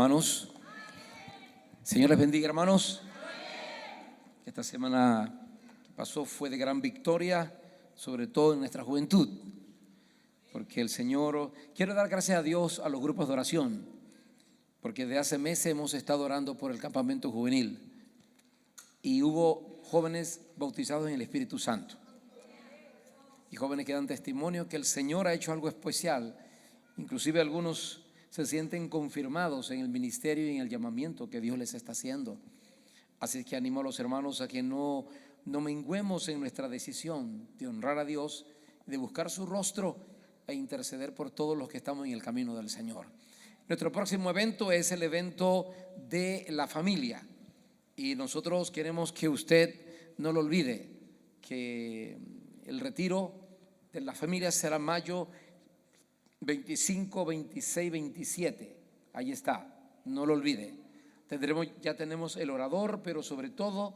hermanos. Señor les bendiga, hermanos. Esta semana que pasó fue de gran victoria, sobre todo en nuestra juventud, porque el Señor, quiero dar gracias a Dios a los grupos de oración, porque de hace meses hemos estado orando por el campamento juvenil y hubo jóvenes bautizados en el Espíritu Santo y jóvenes que dan testimonio que el Señor ha hecho algo especial. Inclusive algunos se sienten confirmados en el ministerio y en el llamamiento que Dios les está haciendo. Así que animo a los hermanos a que no menguemos en nuestra decisión de honrar a Dios, de buscar su rostro e interceder por todos los que estamos en el camino del Señor. Nuestro próximo evento es el evento de la familia y nosotros queremos que usted no lo olvide, que el retiro de la familia será mayo 25, 26, 27. Ahí está, no lo olvide. Ya tenemos el orador, pero sobre todo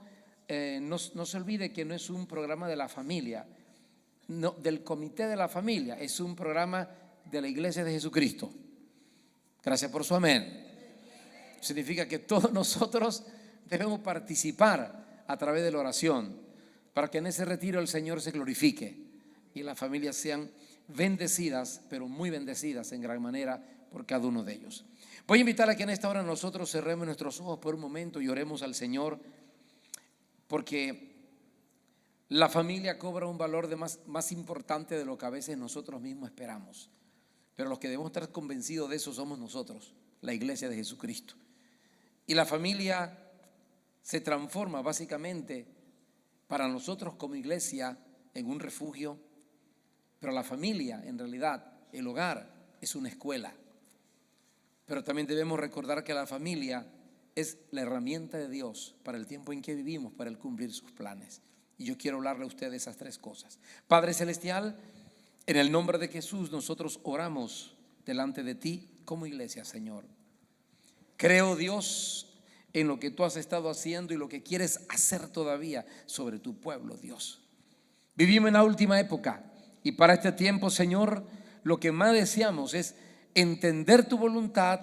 no se olvide que no es un programa de la familia, no, del comité de la familia, es un programa de la Iglesia de Jesucristo. Gracias por su amén. Significa que todos nosotros debemos participar a través de la oración para que en ese retiro el Señor se glorifique y las familias sean bendecidas, pero muy bendecidas en gran manera por cada uno de ellos. Voy a invitar a que en esta hora nosotros cerremos nuestros ojos por un momento y oremos al Señor, porque la familia cobra un valor más importante de lo que a veces nosotros mismos esperamos. Pero los que debemos estar convencidos de eso somos nosotros, la Iglesia de Jesucristo. Y la familia se transforma básicamente para nosotros como iglesia en un refugio, pero la familia, en realidad, el hogar es una escuela. Pero también debemos recordar que la familia es la herramienta de Dios para el tiempo en que vivimos, para el cumplir sus planes. Y yo quiero hablarle a usted de esas tres cosas. Padre Celestial, en el nombre de Jesús nosotros oramos delante de ti como iglesia, Señor. Creo, Dios, en lo que tú has estado haciendo y lo que quieres hacer todavía sobre tu pueblo, Dios. Vivimos en la última época y para este tiempo, Señor, lo que más deseamos es entender tu voluntad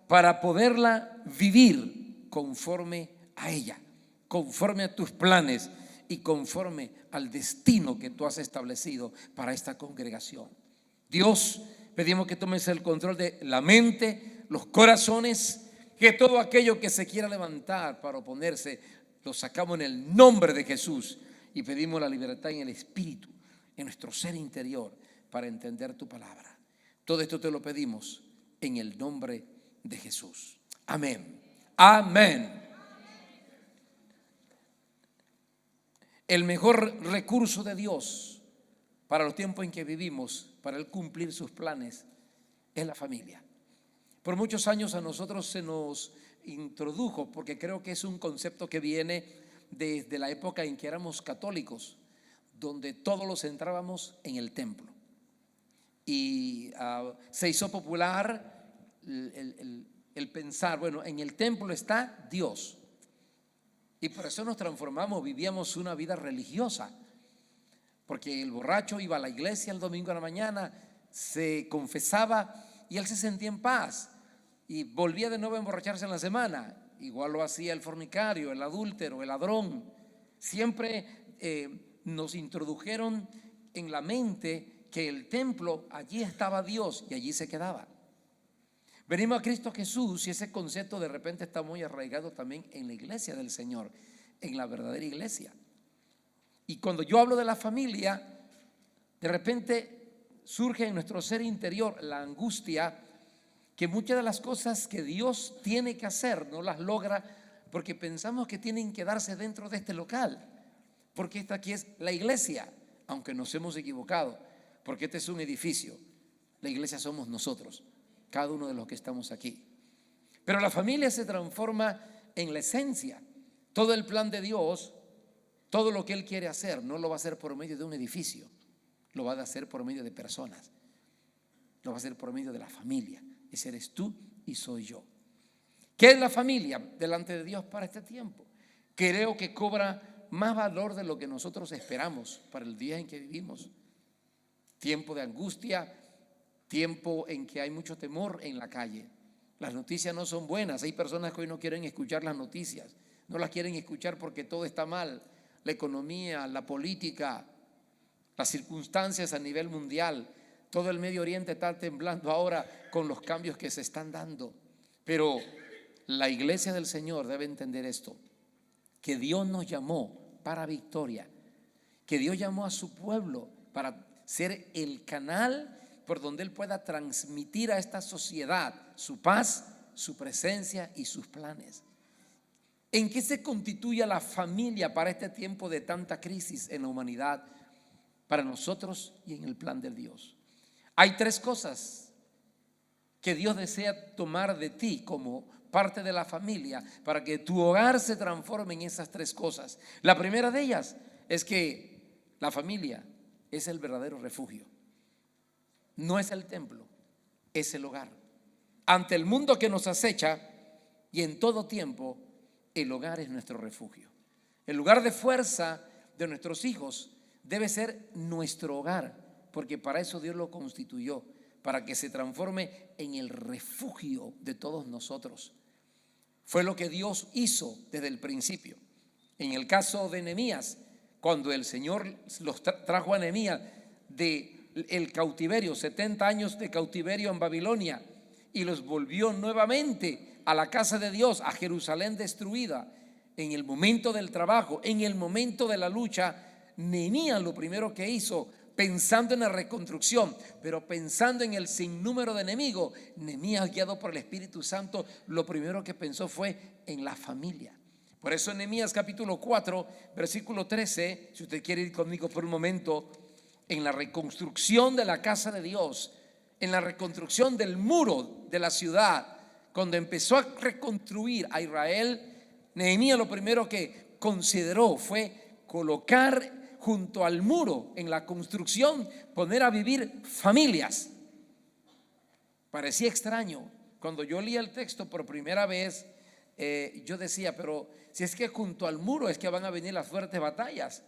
para poderla vivir conforme a ella, conforme a tus planes y conforme al destino que tú has establecido para esta congregación. Dios, pedimos que tomes el control de la mente, los corazones, que todo aquello que se quiera levantar para oponerse, lo sacamos en el nombre de Jesús y pedimos la libertad en el espíritu, en nuestro ser interior, para entender tu palabra. Todo esto te lo pedimos en el nombre de Jesús. Amén. Amén. El mejor recurso de Dios para los tiempos en que vivimos, para el cumplir sus planes, es la familia. Por muchos años a nosotros se nos introdujo, porque creo que es un concepto que viene desde la época en que éramos católicos, donde todos los centrábamos en el templo. Y se hizo popular el pensar, bueno, en el templo está Dios. Y por eso nos transformamos, vivíamos una vida religiosa. Porque el borracho iba a la iglesia el domingo a la mañana, se confesaba y él se sentía en paz. Y volvía de nuevo a emborracharse en la semana. Igual lo hacía el fornicario, el adúltero, el ladrón. Siempre nos introdujeron en la mente que el templo, allí estaba Dios y allí se quedaba. Venimos a Cristo Jesús y ese concepto de repente está muy arraigado también en la iglesia del Señor, en la verdadera iglesia. Y cuando yo hablo de la familia, de repente surge en nuestro ser interior la angustia que muchas de las cosas que Dios tiene que hacer no las logra porque pensamos que tienen que darse dentro de este local, porque esta aquí es la iglesia, aunque nos hemos equivocado, porque este es un edificio. La iglesia somos nosotros, cada uno de los que estamos aquí. Pero la familia se transforma en la esencia. Todo el plan de Dios, todo lo que Él quiere hacer, no lo va a hacer por medio de un edificio, lo va a hacer por medio de personas, lo va a hacer por medio de la familia. Ese eres tú y soy yo. ¿Qué es la familia delante de Dios para este tiempo? Creo que cobra más valor de lo que nosotros esperamos para el día en que vivimos. Tiempo de angustia, tiempo en que hay mucho temor en la calle. Las noticias no son buenas. Hay personas que hoy no quieren escuchar las noticias. No las quieren escuchar porque todo está mal. La economía, la política, las circunstancias a nivel mundial. Todo el Medio Oriente está temblando ahora con los cambios que se están dando. Pero la iglesia del Señor debe entender esto, que Dios nos llamó para victoria, que Dios llamó a su pueblo para ser el canal por donde Él pueda transmitir a esta sociedad su paz, su presencia y sus planes. ¿En qué se constituye la familia para este tiempo de tanta crisis en la humanidad, para nosotros y en el plan de Dios? Hay tres cosas que Dios desea tomar de ti como parte de la familia para que tu hogar se transforme en esas tres cosas. La primera de ellas es que la familia es el verdadero refugio. No es el templo, es el hogar. Ante el mundo que nos acecha y en todo tiempo, el hogar es nuestro refugio. El lugar de fuerza de nuestros hijos debe ser nuestro hogar, porque para eso Dios lo constituyó, para que se transforme en el refugio de todos nosotros. Fue lo que Dios hizo desde el principio. En el caso de Nehemías, cuando el Señor los trajo a Nehemías del cautiverio, 70 años de cautiverio en Babilonia, y los volvió nuevamente a la casa de Dios, a Jerusalén destruida, en el momento del trabajo, en el momento de la lucha, Nehemías lo primero que hizo, pensando en la reconstrucción, pero pensando en el sinnúmero de enemigos, Nehemías, guiado por el Espíritu Santo, lo primero que pensó fue en la familia. Por eso en Nehemías capítulo 4, versículo 13, si usted quiere ir conmigo por un momento, en la reconstrucción de la casa de Dios, en la reconstrucción del muro de la ciudad, cuando empezó a reconstruir a Israel, Nehemías lo primero que consideró fue colocar junto al muro en la construcción, poner a vivir familias. Parecía extraño. Cuando yo leía el texto por primera vez, yo decía, pero si es que junto al muro es que van a venir las fuertes batallas.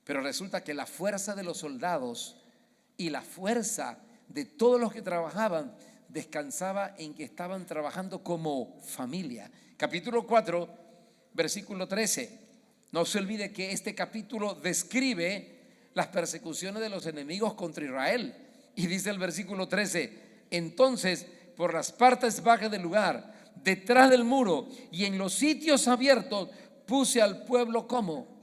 Pero resulta que la fuerza de los soldados y la fuerza de todos los que trabajaban descansaba en que estaban trabajando como familia. Capítulo 4, versículo 13. No se olvide que este capítulo describe las persecuciones de los enemigos contra Israel. Y dice el versículo 13, entonces por las partes bajas del lugar, detrás del muro y en los sitios abiertos, puse al pueblo como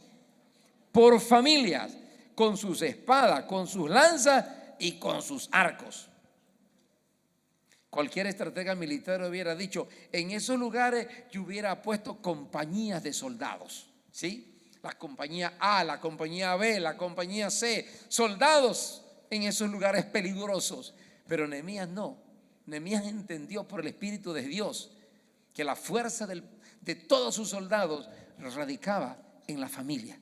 por familias, con sus espadas, con sus lanzas y con sus arcos. Cualquier estratega militar hubiera dicho, en esos lugares yo hubiera puesto compañías de soldados, ¿sí? La compañía A, la compañía B, la compañía C, soldados en esos lugares peligrosos. Pero Nehemías no. Nehemías entendió por el Espíritu de Dios que la fuerza de todos sus soldados radicaba en la familia.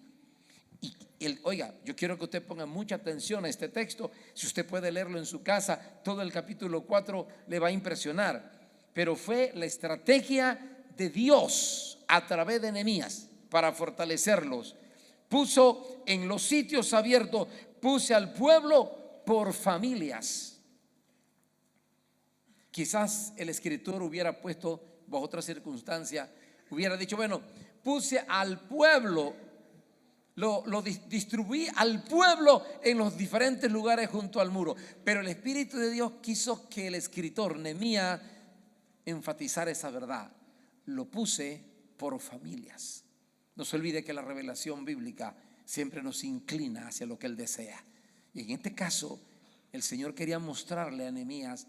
Y oiga, yo quiero que usted ponga mucha atención a este texto. Si usted puede leerlo en su casa, todo el capítulo 4 le va a impresionar. Pero fue la estrategia de Dios a través de Nehemías para fortalecerlos. Puso en los sitios abiertos, puse al pueblo por familias. Quizás el escritor hubiera puesto bajo otra circunstancia, hubiera dicho, bueno, puse al pueblo, lo distribuí al pueblo en los diferentes lugares junto al muro. Pero el Espíritu de Dios quiso que el escritor Nehemías enfatizara esa verdad. Lo puse por familias. No se olvide que la revelación bíblica siempre nos inclina hacia lo que Él desea. Y en este caso, el Señor quería mostrarle a Nehemías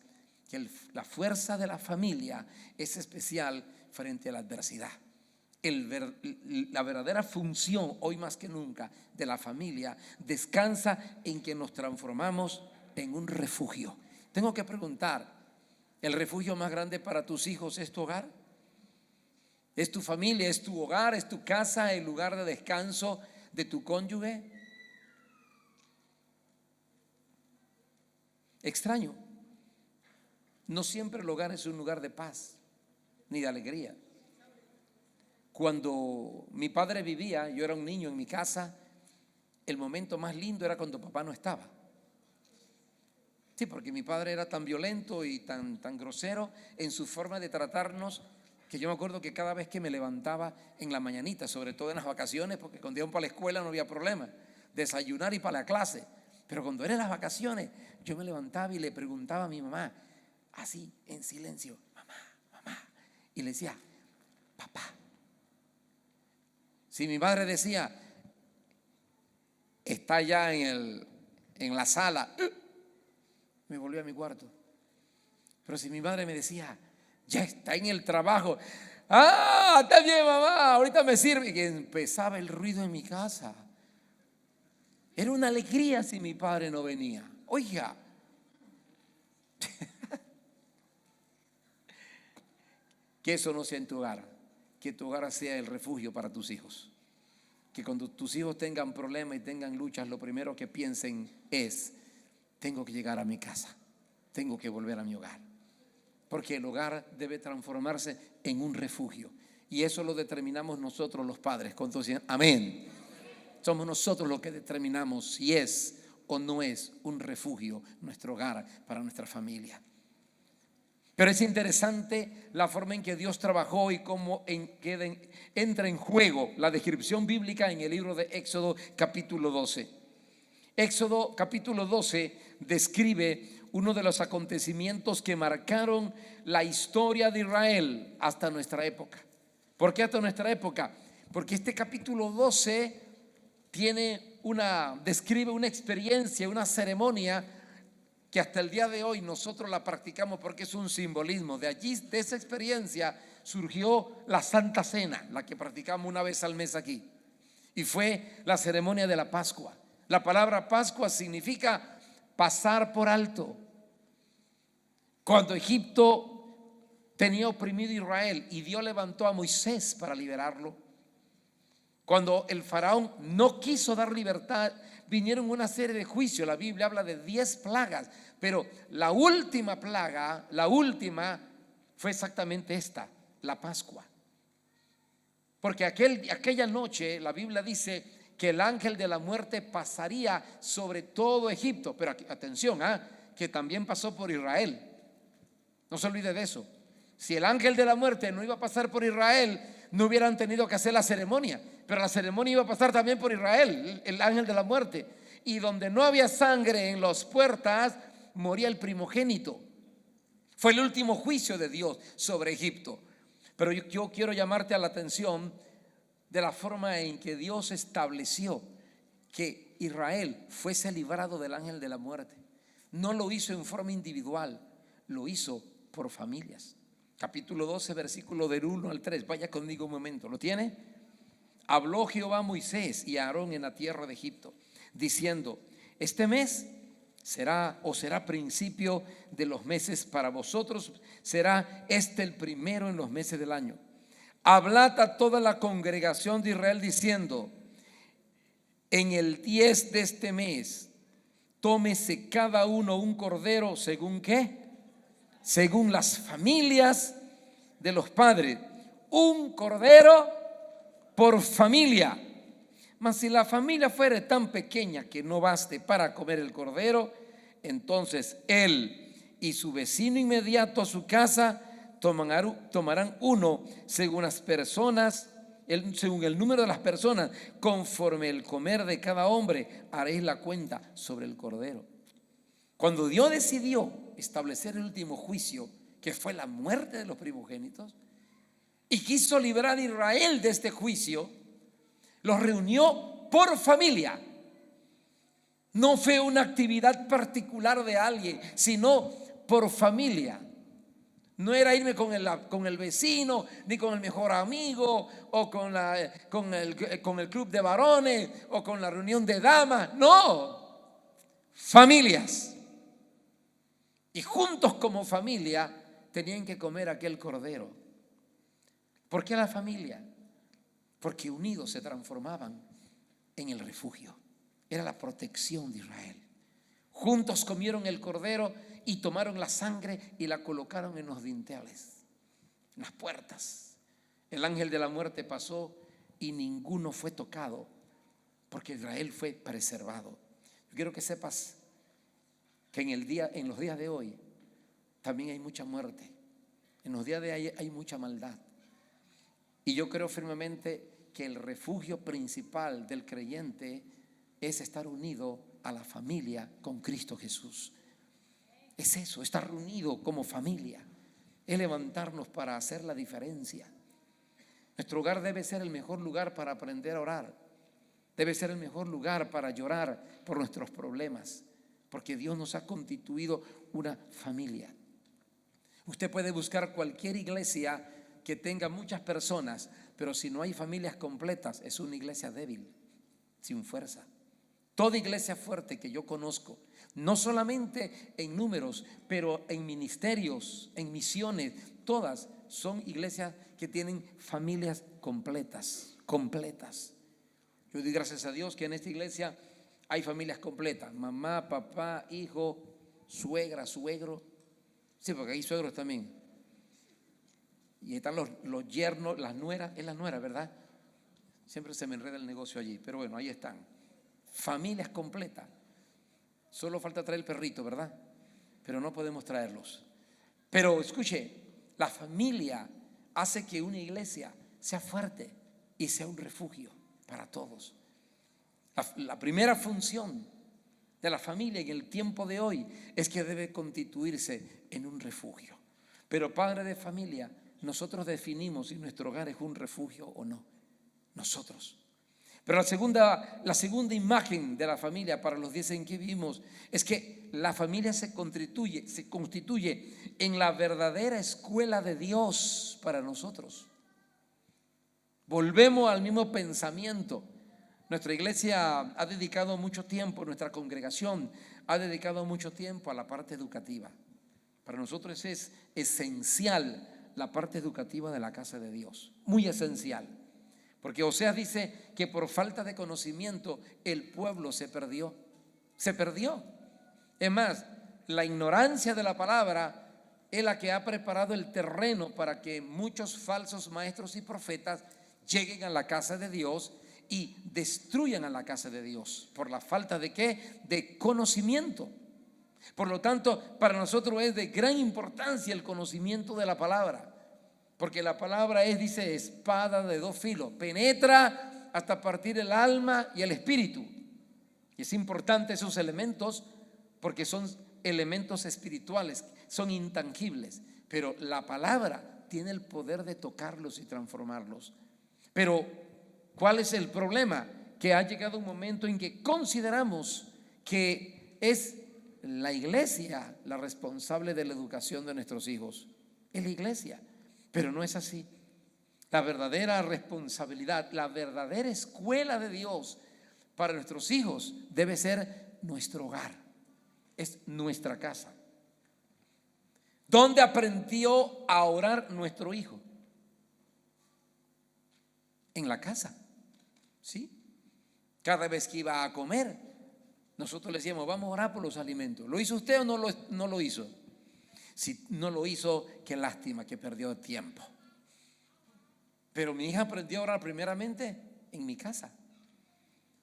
que la fuerza de la familia es especial frente a la adversidad. La verdadera función hoy más que nunca de la familia descansa en que nos transformamos en un refugio. Tengo que preguntar, ¿el refugio más grande para tus hijos es tu hogar? ¿Es tu familia, es tu hogar, es tu casa, el lugar de descanso de tu cónyuge? Extraño. No siempre el hogar es un lugar de paz ni de alegría. Cuando mi padre vivía, yo era un niño en mi casa, el momento más lindo era cuando papá no estaba. Sí, porque mi padre era tan violento y tan grosero en su forma de tratarnos, que yo me acuerdo que cada vez que me levantaba en la mañanita, sobre todo en las vacaciones, porque cuando íbamos para la escuela no había problema, desayunar y para la clase, pero cuando eran las vacaciones, yo me levantaba y le preguntaba a mi mamá, así en silencio, mamá, mamá, y le decía, papá. Si mi madre decía, está ya en la sala, me volví a mi cuarto. Pero si mi madre me decía, ya está en el trabajo, está bien, mamá, ahorita me sirve, y empezaba el ruido en mi casa. Era una alegría si mi padre no venía. Oiga, que eso no sea en tu hogar, que tu hogar sea el refugio para tus hijos. Que cuando tus hijos tengan problemas y tengan luchas, lo primero que piensen es, tengo que llegar a mi casa, tengo que volver a mi hogar. Porque el hogar debe transformarse en un refugio. Y eso lo determinamos nosotros los padres. ¿Cuántos dicen amén? Somos nosotros los que determinamos si es o no es un refugio nuestro hogar para nuestra familia. Pero es interesante la forma en que Dios trabajó y cómo entra en juego la descripción bíblica en el libro de Éxodo capítulo 12. Éxodo capítulo 12 describe uno de los acontecimientos que marcaron la historia de Israel hasta nuestra época. ¿Por qué hasta nuestra época? Porque este capítulo 12 describe una experiencia, una ceremonia que hasta el día de hoy nosotros la practicamos porque es un simbolismo. De allí, de esa experiencia, surgió la Santa Cena, la que practicamos una vez al mes aquí. Y fue la ceremonia de la Pascua. La palabra Pascua significa pasar por alto. Cuando Egipto tenía oprimido a Israel y Dios levantó a Moisés para liberarlo, cuando el faraón no quiso dar libertad, vinieron una serie de juicios. La Biblia habla de 10 plagas, pero la última plaga, fue exactamente esta, la Pascua. Porque aquella noche la Biblia dice que el ángel de la muerte pasaría sobre todo Egipto. Pero atención, que también pasó por Israel. No se olvide de eso. Si el ángel de la muerte no iba a pasar por Israel, no hubieran tenido que hacer la ceremonia. Pero la ceremonia iba a pasar también por Israel, el ángel de la muerte. Y donde no había sangre en las puertas, moría el primogénito. Fue el último juicio de Dios sobre Egipto. Pero yo quiero llamarte a la atención de la forma en que Dios estableció que Israel fuese librado del ángel de la muerte. No lo hizo en forma individual, lo hizo por familias. Capítulo 12, versículo del 1 al 3. Vaya conmigo un momento, ¿lo tiene? Habló Jehová a Moisés y a Aarón en la tierra de Egipto, diciendo: este mes será principio de los meses para vosotros, será el primero en los meses del año. Hablad a toda la congregación de Israel diciendo: en el 10 de este mes tómese cada uno un cordero, ¿según qué? Según las familias de los padres, un cordero por familia. Mas si la familia fuere tan pequeña que no baste para comer el cordero, entonces él y su vecino inmediato a su casa tomarán uno según las personas, según el número de las personas, conforme el comer de cada hombre, haréis la cuenta sobre el cordero. Cuando Dios decidió establecer el último juicio, que fue la muerte de los primogénitos, y quiso librar a Israel de este juicio, los reunió por familia. No fue una actividad particular de alguien, sino por familia. No era irme con el vecino, ni con el mejor amigo, o con el club de varones, o con la reunión de damas. No, familias. Y juntos como familia tenían que comer aquel cordero. ¿Por qué la familia? Porque unidos se transformaban en el refugio. Era la protección de Israel. Juntos comieron el cordero y tomaron la sangre y la colocaron en los dinteles, en las puertas. El ángel de la muerte pasó y ninguno fue tocado, porque Israel fue preservado. Yo quiero que sepas que en los días de hoy también hay mucha muerte. En los días de hoy hay mucha maldad. Y yo creo firmemente que el refugio principal del creyente es estar unido a la familia con Cristo Jesús. Es eso, estar unido como familia. Es levantarnos para hacer la diferencia. Nuestro hogar debe ser el mejor lugar para aprender a orar. Debe ser el mejor lugar para llorar por nuestros problemas, porque Dios nos ha constituido una familia. Usted puede buscar cualquier iglesia que tenga muchas personas, pero si no hay familias completas, es una iglesia débil, sin fuerza. Toda iglesia fuerte que yo conozco, no solamente en números, pero en ministerios, en misiones, todas son iglesias que tienen familias completas. Yo doy gracias a Dios que en esta iglesia hay familias completas: mamá, papá, hijo, suegra, suegro. Sí, porque hay suegros también. Y están los yernos, las nueras. Es la nuera, ¿verdad? Siempre se me enreda el negocio allí, pero bueno, ahí están. Familias completas. Solo falta traer el perrito, ¿verdad? Pero no podemos traerlos. Pero escuche, la familia hace que una iglesia sea fuerte y sea un refugio para todos. La primera función de la familia en el tiempo de hoy es que debe constituirse en un refugio. Pero padre de familia, nosotros definimos si nuestro hogar es un refugio o no. Nosotros. Pero la segunda imagen de la familia para los días en que vivimos es que la familia se constituye en la verdadera escuela de Dios para nosotros. Volvemos al mismo pensamiento. Nuestra iglesia ha dedicado mucho tiempo, nuestra congregación ha dedicado mucho tiempo a la parte educativa. Para nosotros es esencial la parte educativa de la casa de Dios, muy esencial. Porque Oseas dice que por falta de conocimiento el pueblo se perdió. Es más, la ignorancia de la palabra es la que ha preparado el terreno para que muchos falsos maestros y profetas lleguen a la casa de Dios y destruyan a la casa de Dios. ¿Por la falta de qué? De conocimiento. Por lo tanto, para nosotros es de gran importancia el conocimiento de la palabra. Porque la palabra dice, espada de dos filos, penetra hasta partir el alma y el espíritu. Y es importante esos elementos porque son elementos espirituales, son intangibles. Pero la palabra tiene el poder de tocarlos y transformarlos. Pero, ¿cuál es el problema? Que ha llegado un momento en que consideramos que es la iglesia la responsable de la educación de nuestros hijos. Es la iglesia. Pero no es así. La verdadera responsabilidad, la verdadera escuela de Dios para nuestros hijos debe ser nuestro hogar. Es nuestra casa. ¿Dónde aprendió a orar nuestro hijo? En la casa. ¿Sí? Cada vez que iba a comer, nosotros le decíamos, vamos a orar por los alimentos. ¿Lo hizo usted o no lo hizo? Si no lo hizo, qué lástima que perdió tiempo. Pero mi hija aprendió a orar primeramente en mi casa,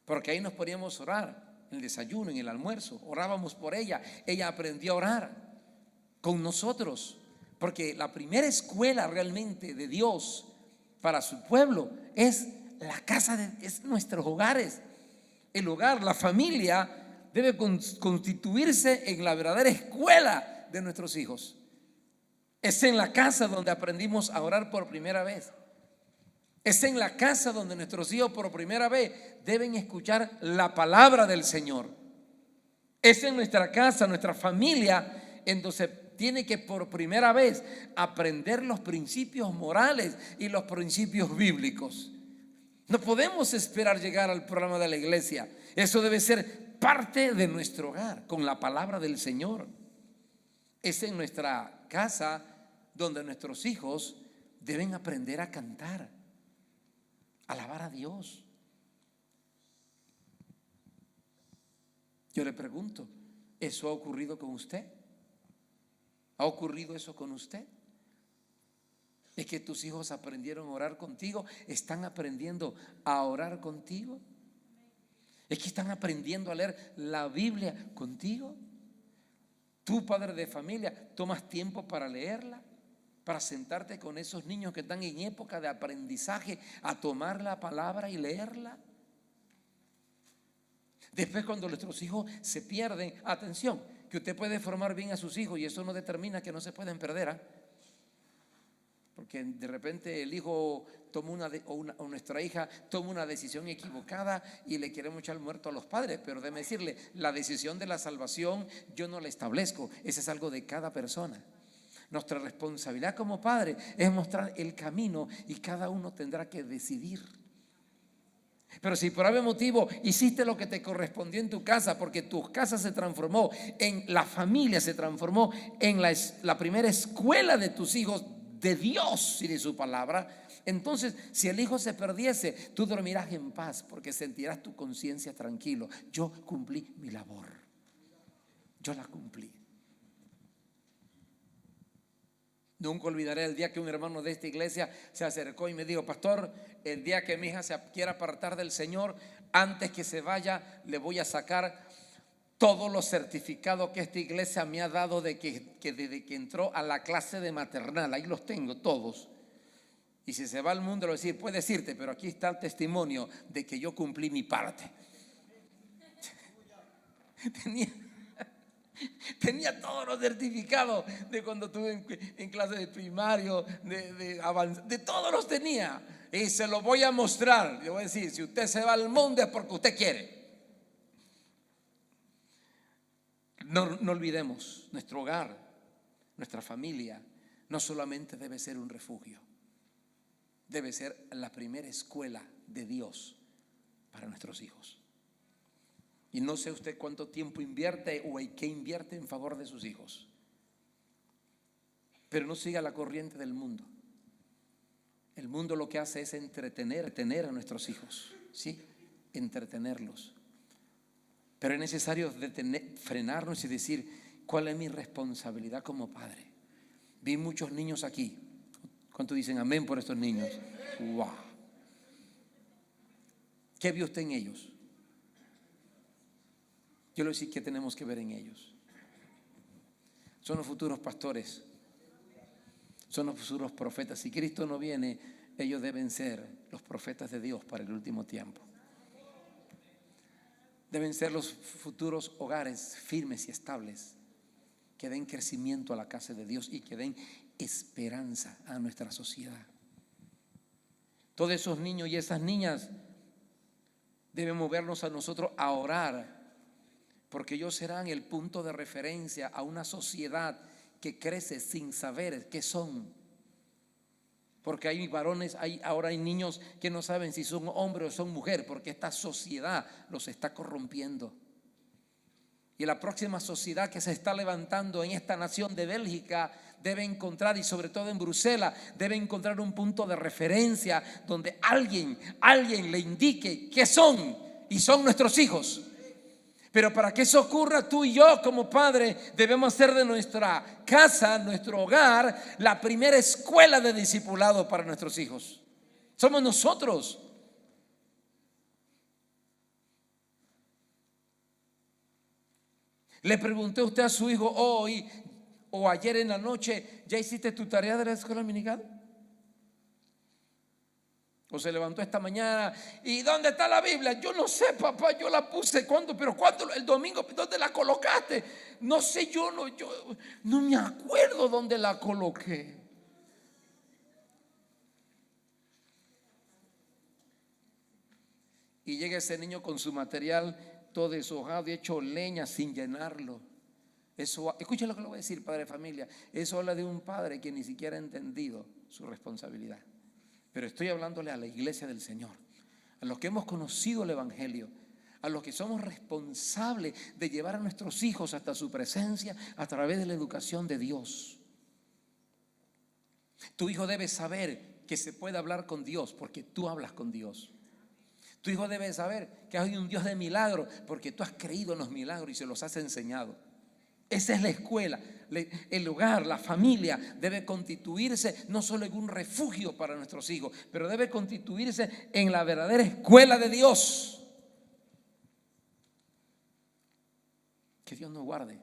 porque ahí nos poníamos a orar, en el desayuno, en el almuerzo, orábamos por ella. Ella aprendió a orar con nosotros, porque la primera escuela realmente de Dios para su pueblo es la casa, es nuestros hogares. El hogar, la familia debe constituirse en la verdadera escuela de nuestros hijos. Es en la casa donde aprendimos a orar por primera vez. Es en la casa donde nuestros hijos por primera vez deben escuchar la palabra del Señor. Es en nuestra casa, nuestra familia, en donde tiene que por primera vez aprender los principios morales y los principios bíblicos. No podemos esperar llegar al programa de la iglesia. Eso debe ser parte de nuestro hogar, con la palabra del Señor. Es en nuestra casa donde nuestros hijos deben aprender a cantar, a alabar a Dios. Yo le pregunto, ¿eso ha ocurrido con usted? ¿Ha ocurrido eso con usted? ¿Es que tus hijos aprendieron a orar contigo? ¿Están aprendiendo a orar contigo? ¿Es que están aprendiendo a leer la Biblia contigo? Tú, padre de familia, tomas tiempo para leerla, para sentarte con esos niños que están en época de aprendizaje a tomar la palabra y leerla. Después, cuando nuestros hijos se pierden, atención, que usted puede formar bien a sus hijos y eso no determina que no se pueden perder, porque de repente el hijo toma o nuestra hija toma una decisión equivocada y le queremos echar muerto a los padres. Pero déjeme decirle, la decisión de la salvación yo no la establezco, ese es algo de cada persona. Nuestra responsabilidad como padre es mostrar el camino y cada uno tendrá que decidir. Pero si por algún motivo hiciste lo que te correspondió en tu casa, porque tu casa se transformó en la familia, se transformó en la primera escuela de tus hijos, de Dios y de su palabra, entonces si el hijo se perdiese, tú dormirás en paz porque sentirás tu conciencia tranquilo. Yo cumplí mi labor, yo la cumplí. Nunca olvidaré el día que un hermano de esta iglesia se acercó y me dijo: pastor, el día que mi hija se quiera apartar del Señor, antes que se vaya, le voy a sacar todos los certificados que esta iglesia me ha dado de que desde que entró a la clase de maternal, ahí los tengo todos. Y si se va al mundo, le voy a decir: puede decirte, pero aquí está el testimonio de que yo cumplí mi parte. Tenía todos los certificados de cuando estuve en clase de primario, de todos los tenía. Y se los voy a mostrar. Le voy a decir: si usted se va al mundo es porque usted quiere. No olvidemos, nuestro hogar, nuestra familia, no solamente debe ser un refugio, debe ser la primera escuela de Dios para nuestros hijos. Y no sé usted cuánto tiempo invierte o en qué invierte en favor de sus hijos, pero no siga la corriente del mundo. El mundo lo que hace es entretener a nuestros hijos, ¿sí? Entretenerlos. Pero es necesario frenarnos y decir: ¿cuál es mi responsabilidad como padre? Vi muchos niños aquí. ¿Cuántos dicen amén por estos niños? ¡Wow! ¿Qué vio usted en ellos? Yo le voy a decir: ¿qué tenemos que ver en ellos? Son los futuros pastores, son los futuros profetas. Si Cristo no viene, ellos deben ser los profetas de Dios para el último tiempo. Deben ser los futuros hogares firmes y estables, que den crecimiento a la casa de Dios y que den esperanza a nuestra sociedad. Todos esos niños y esas niñas deben movernos a nosotros a orar, porque ellos serán el punto de referencia a una sociedad que crece sin saber qué son. Porque hay varones, ahora hay niños que no saben si son hombre o son mujer, porque esta sociedad los está corrompiendo. Y la próxima sociedad que se está levantando en esta nación de Bélgica debe encontrar, y sobre todo en Bruselas, debe encontrar un punto de referencia donde alguien le indique qué son, y son nuestros hijos. Pero para que eso ocurra, tú y yo como padre debemos hacer de nuestra casa, nuestro hogar, la primera escuela de discipulado para nuestros hijos. Somos nosotros. Le pregunté a usted a su hijo hoy o ayer en la noche: ¿ya hiciste tu tarea de la escuela dominical? O se levantó esta mañana: ¿y dónde está la Biblia? Yo no sé, papá, yo la puse. ¿Cuándo? Pero ¿cuándo? El domingo. ¿Dónde la colocaste? No sé, yo no me acuerdo dónde la coloqué. Y llega ese niño con su material todo deshojado y hecho leña sin llenarlo. Eso, escuchen lo que le voy a decir, padre de familia. Eso habla de un padre que ni siquiera ha entendido su responsabilidad. Pero estoy hablándole a la iglesia del Señor, a los que hemos conocido el Evangelio, a los que somos responsables de llevar a nuestros hijos hasta su presencia a través de la educación de Dios. Tu hijo debe saber que se puede hablar con Dios porque tú hablas con Dios. Tu hijo debe saber que hay un Dios de milagros porque tú has creído en los milagros y se los has enseñado. Esa es la escuela. El hogar, la familia debe constituirse no solo en un refugio para nuestros hijos, pero debe constituirse en la verdadera escuela de Dios. Que Dios nos guarde.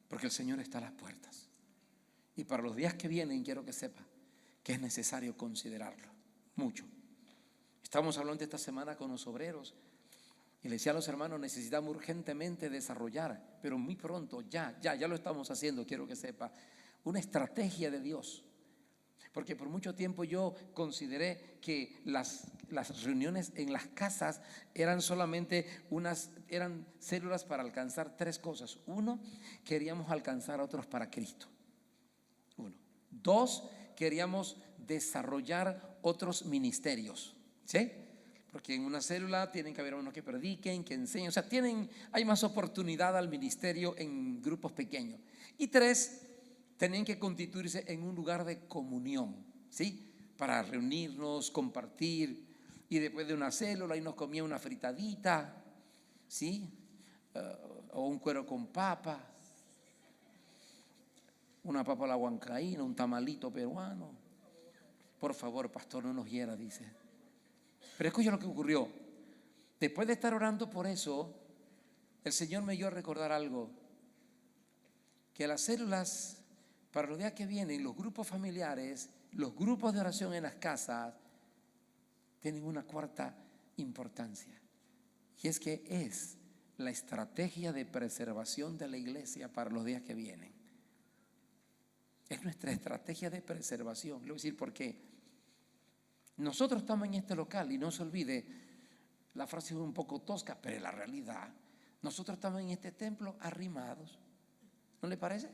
porque el Señor está a las puertas. Y para los días que vienen quiero que sepa que es necesario considerarlo mucho. Estamos hablando esta semana con los obreros y le decía a los hermanos, necesitamos urgentemente desarrollar, pero muy pronto, ya lo estamos haciendo, quiero que sepa, una estrategia de Dios. Porque por mucho tiempo yo consideré que las reuniones en las casas eran solamente eran células para alcanzar tres cosas. Uno, queríamos alcanzar a otros para Cristo. Uno. Dos, queríamos desarrollar otros ministerios. ¿Sí? Porque en una célula tienen que haber unos que prediquen, que enseñen. O sea, hay más oportunidad al ministerio en grupos pequeños. Y tres, tenían que constituirse en un lugar de comunión, ¿sí? Para reunirnos, compartir. Y después de una célula y nos comía una fritadita, ¿sí? O un cuero con papa, una papa a la huancaína, un tamalito peruano. Por favor, pastor, no nos hiera, dice. Pero escucha lo que ocurrió. Después de estar orando por eso, el Señor me dio a recordar algo. Que las células, para los días que vienen, los grupos familiares, los grupos de oración en las casas, tienen una cuarta importancia. Y es que es la estrategia de preservación de la iglesia para los días que vienen. Es nuestra estrategia de preservación. Le voy a decir por qué. Nosotros estamos en este local y no se olvide, la frase es un poco tosca, pero es la realidad. Nosotros estamos en este templo arrimados. ¿No le parece?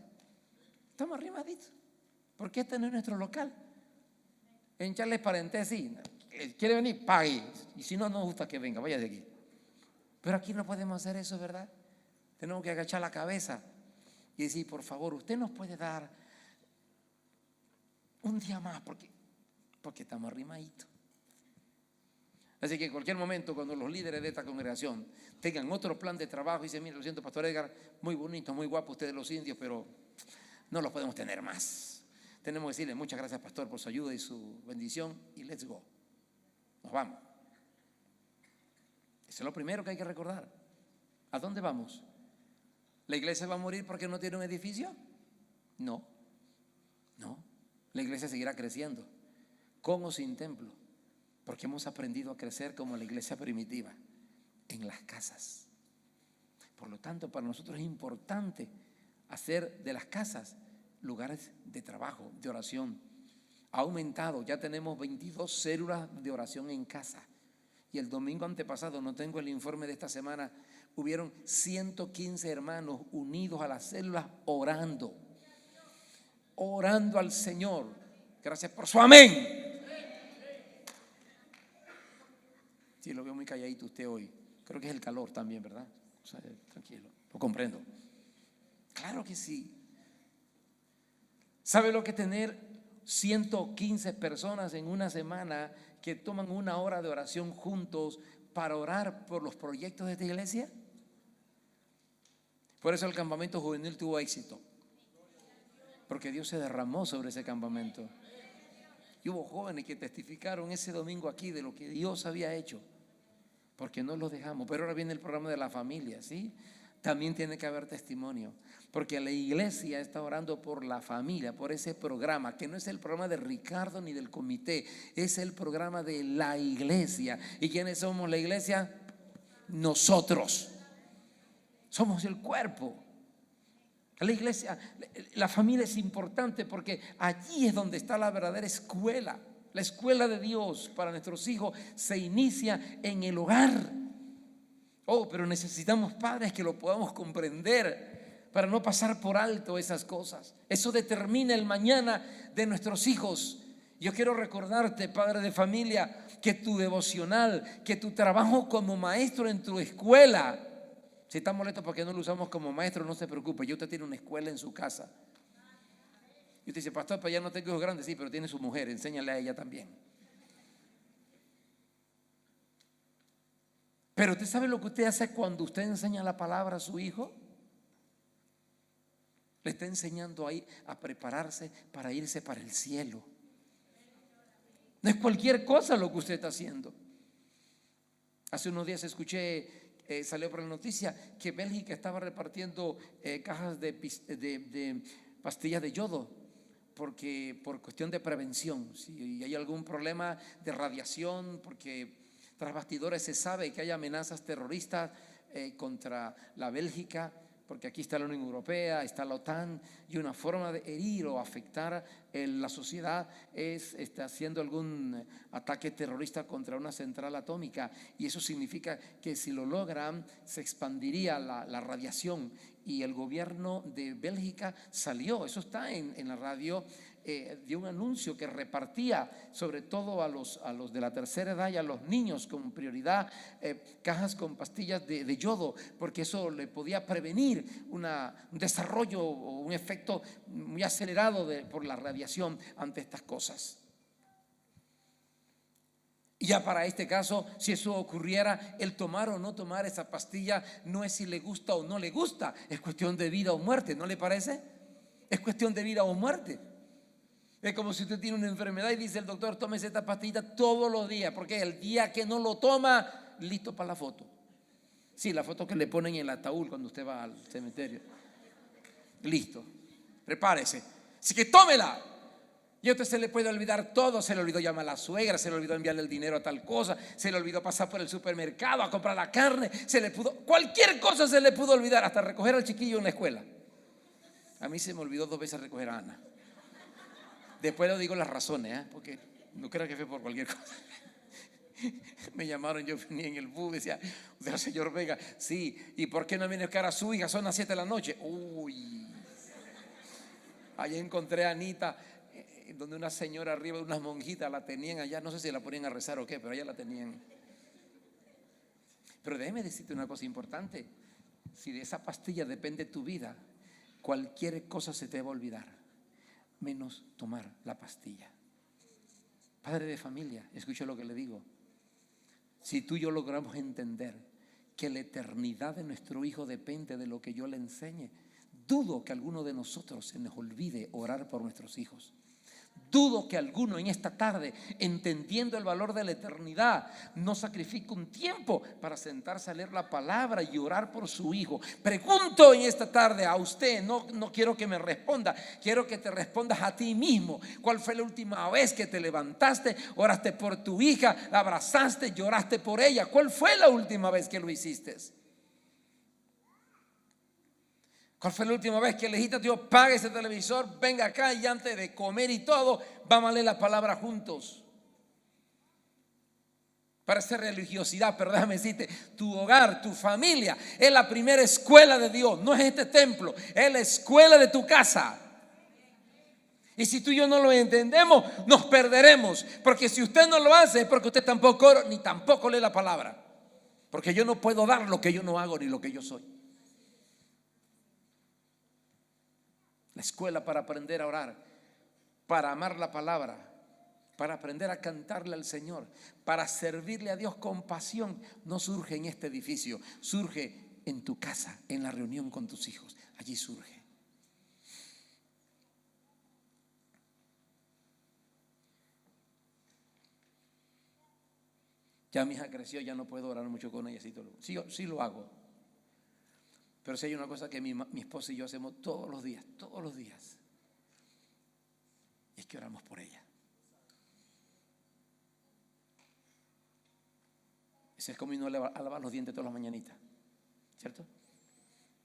Estamos arrimaditos, porque este no es nuestro local. En Charles Parentés, sí, quiere venir, pague. Y si no, no gusta que venga, vaya de aquí. Pero aquí no podemos hacer eso, ¿verdad? Tenemos que agachar la cabeza y decir, por favor, usted nos puede dar un día más, porque estamos arrimaditos. Así que en cualquier momento, cuando los líderes de esta congregación tengan otro plan de trabajo y dicen, mire, lo siento, Pastor Edgar, muy bonito, muy guapo ustedes los indios, pero no los podemos tener más. Tenemos que decirle muchas gracias, pastor, por su ayuda y su bendición, y let's go. Nos vamos. Eso es lo primero que hay que recordar. ¿A dónde vamos? ¿La iglesia va a morir porque no tiene un edificio? No. La iglesia seguirá creciendo, con o sin templo, porque hemos aprendido a crecer como la iglesia primitiva, en las casas. Por lo tanto, para nosotros es importante hacer de las casas lugares de trabajo, de oración. Ha aumentado, ya tenemos 22 células de oración en casa. Y el domingo antepasado, no tengo el informe de esta semana, hubieron 115 hermanos unidos a las células orando al Señor. Gracias por su amén. Sí, lo veo muy calladito usted hoy. Creo que es el calor también, ¿verdad? O sea, tranquilo, lo comprendo. Claro que sí. ¿Sabe lo que tener 115 personas en una semana que toman una hora de oración juntos para orar por los proyectos de esta iglesia? Por eso el campamento juvenil tuvo éxito, porque Dios se derramó sobre ese campamento. Y hubo jóvenes que testificaron ese domingo aquí de lo que Dios había hecho, porque no los dejamos. Pero ahora viene el programa de la familia, ¿sí? También tiene que haber testimonio, porque la iglesia está orando por la familia, por ese programa, que no es el programa de Ricardo ni del comité, es el programa de la iglesia. ¿Y quiénes somos la iglesia? Nosotros. Somos el cuerpo. La iglesia, la familia es importante porque allí es donde está la verdadera escuela. La escuela de Dios para nuestros hijos se inicia en el hogar. Pero necesitamos padres que lo podamos comprender para no pasar por alto esas cosas. Eso determina el mañana de nuestros hijos. Yo quiero recordarte, padre de familia, que tu devocional, que tu trabajo como maestro en tu escuela, si está molesto porque no lo usamos como maestro, no se preocupe, usted tiene una escuela en su casa. Y usted dice, pastor, pero ya no tengo hijos grandes. Sí, pero tiene su mujer, enséñale a ella también. Pero usted sabe lo que usted hace cuando usted enseña la palabra a su hijo. Le está enseñando ahí a prepararse para irse para el cielo. No es cualquier cosa lo que usted está haciendo. Hace unos días escuché salió por la noticia que Bélgica estaba repartiendo cajas de pastillas de yodo, porque por cuestión de prevención, si hay algún problema de radiación, porque tras bastidores se sabe que hay amenazas terroristas contra la Bélgica, porque aquí está la Unión Europea, está la OTAN, y una forma de herir o afectar la sociedad es haciendo algún ataque terrorista contra una central atómica, y eso significa que si lo logran se expandiría la radiación, y el gobierno de Bélgica salió, eso está en la radio, dio un anuncio que repartía sobre todo a los de la tercera edad y a los niños con prioridad cajas con pastillas de yodo, porque eso le podía prevenir un desarrollo o un efecto muy acelerado por la radiación ante estas cosas. Y ya para este caso, si eso ocurriera, el tomar o no tomar esa pastilla no es si le gusta o no le gusta, es cuestión de vida o muerte, ¿no le parece? Es cuestión de vida o muerte. Es como si usted tiene una enfermedad y dice el doctor: tómese esta pastilla todos los días, porque el día que no lo toma, listo para la foto. Sí, la foto que le ponen en el ataúd cuando usted va al cementerio. Listo, prepárese. Así que tómela. Y a usted se le puede olvidar todo, se le olvidó llamar a la suegra, se le olvidó enviarle el dinero a tal cosa, se le olvidó pasar por el supermercado a comprar la carne, cualquier cosa se le pudo olvidar, hasta recoger al chiquillo en la escuela. A mí se me olvidó 2 veces recoger a Ana. Después le digo las razones, porque no creo que fue por cualquier cosa. Me llamaron, yo venía en el bus, decía: señor Vega, sí, ¿y por qué no viene a buscar a su hija? Son las 7 de la noche. Uy, allá encontré a Anita, donde una señora arriba de unas monjitas la tenían allá, no sé si la ponían a rezar o qué, pero allá la tenían. Pero déjeme decirte una cosa importante: si de esa pastilla depende tu vida, cualquier cosa se te va a olvidar, menos tomar la pastilla. Padre de familia, escuche lo que le digo. Si tú y yo logramos entender que la eternidad de nuestro hijo depende de lo que yo le enseñe, dudo que alguno de nosotros se nos olvide orar por nuestros hijos. Dudo que alguno en esta tarde, entendiendo el valor de la eternidad, no sacrifique un tiempo para sentarse a leer la palabra y orar por su hijo. Pregunto en esta tarde a usted, no quiero que me responda, quiero que te respondas a ti mismo. ¿Cuál fue la última vez que te levantaste, oraste por tu hija, la abrazaste, lloraste por ella? ¿Cuál fue la última vez que lo hiciste? ¿Cuál fue la última vez que le dijiste a Dios: pague ese televisor, venga acá y antes de comer y todo, vamos a leer la palabra juntos? Parece religiosidad, pero déjame decirte, tu hogar, tu familia es la primera escuela de Dios. No es este templo, es la escuela de tu casa. Y si tú y yo no lo entendemos, nos perderemos. Porque si usted no lo hace, es porque usted tampoco ora, ni tampoco lee la palabra. Porque yo no puedo dar lo que yo no hago ni lo que yo soy. La escuela para aprender a orar, para amar la palabra, para aprender a cantarle al Señor, para servirle a Dios con pasión, no surge en este edificio, surge en tu casa, en la reunión con tus hijos. Allí surge. Ya mi hija creció, ya no puedo orar mucho con ella. Sí lo hago. Pero si hay una cosa que mi esposa y yo hacemos todos los días, y es que oramos por ella. Ese es como no a lavar los dientes todas las mañanitas, ¿cierto?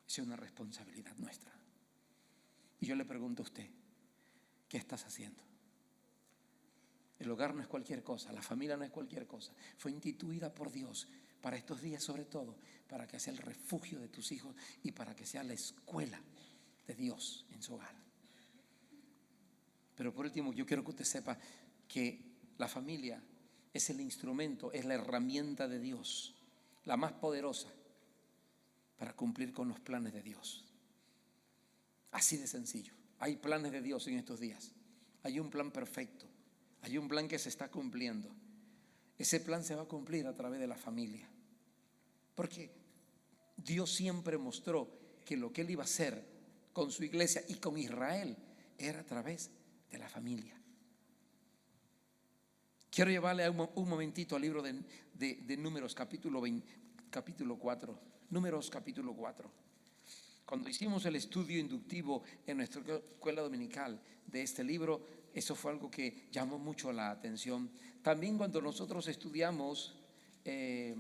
Esa es una responsabilidad nuestra. Y yo le pregunto a usted: ¿qué estás haciendo? El hogar no es cualquier cosa, la familia no es cualquier cosa. Fue instituida por Dios para estos días, sobre todo, para que sea el refugio de tus hijos y para que sea la escuela de Dios en su hogar. Pero por último, yo quiero que usted sepa que la familia es el instrumento, es la herramienta de Dios, la más poderosa para cumplir con los planes de Dios. Así de sencillo. Hay planes de Dios en estos días. Hay un plan perfecto. Hay un plan que se está cumpliendo. Ese plan se va a cumplir a través de la familia. Porque Dios siempre mostró que lo que Él iba a hacer con su iglesia y con Israel era a través de la familia. Quiero llevarle un momentito al libro de Números, capítulo capítulo 4, Números capítulo 4. Cuando hicimos el estudio inductivo en nuestra escuela dominical de este libro, eso fue algo que llamó mucho la atención. También cuando nosotros estudiamos el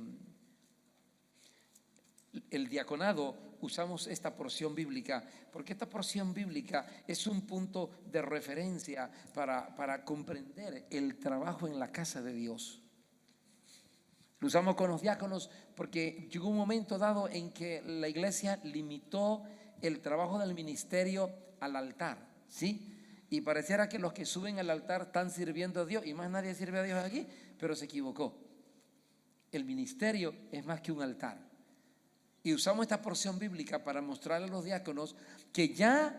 diaconado, usamos esta porción bíblica, porque esta porción bíblica es un punto de referencia para comprender el trabajo en la casa de Dios. Lo usamos con los diáconos porque llegó un momento dado en que la iglesia limitó el trabajo del ministerio al altar, ¿sí? Y pareciera que los que suben al altar están sirviendo a Dios, y más nadie sirve a Dios aquí, pero se equivocó. El ministerio es más que un altar. Y usamos esta porción bíblica para mostrarle a los diáconos que ya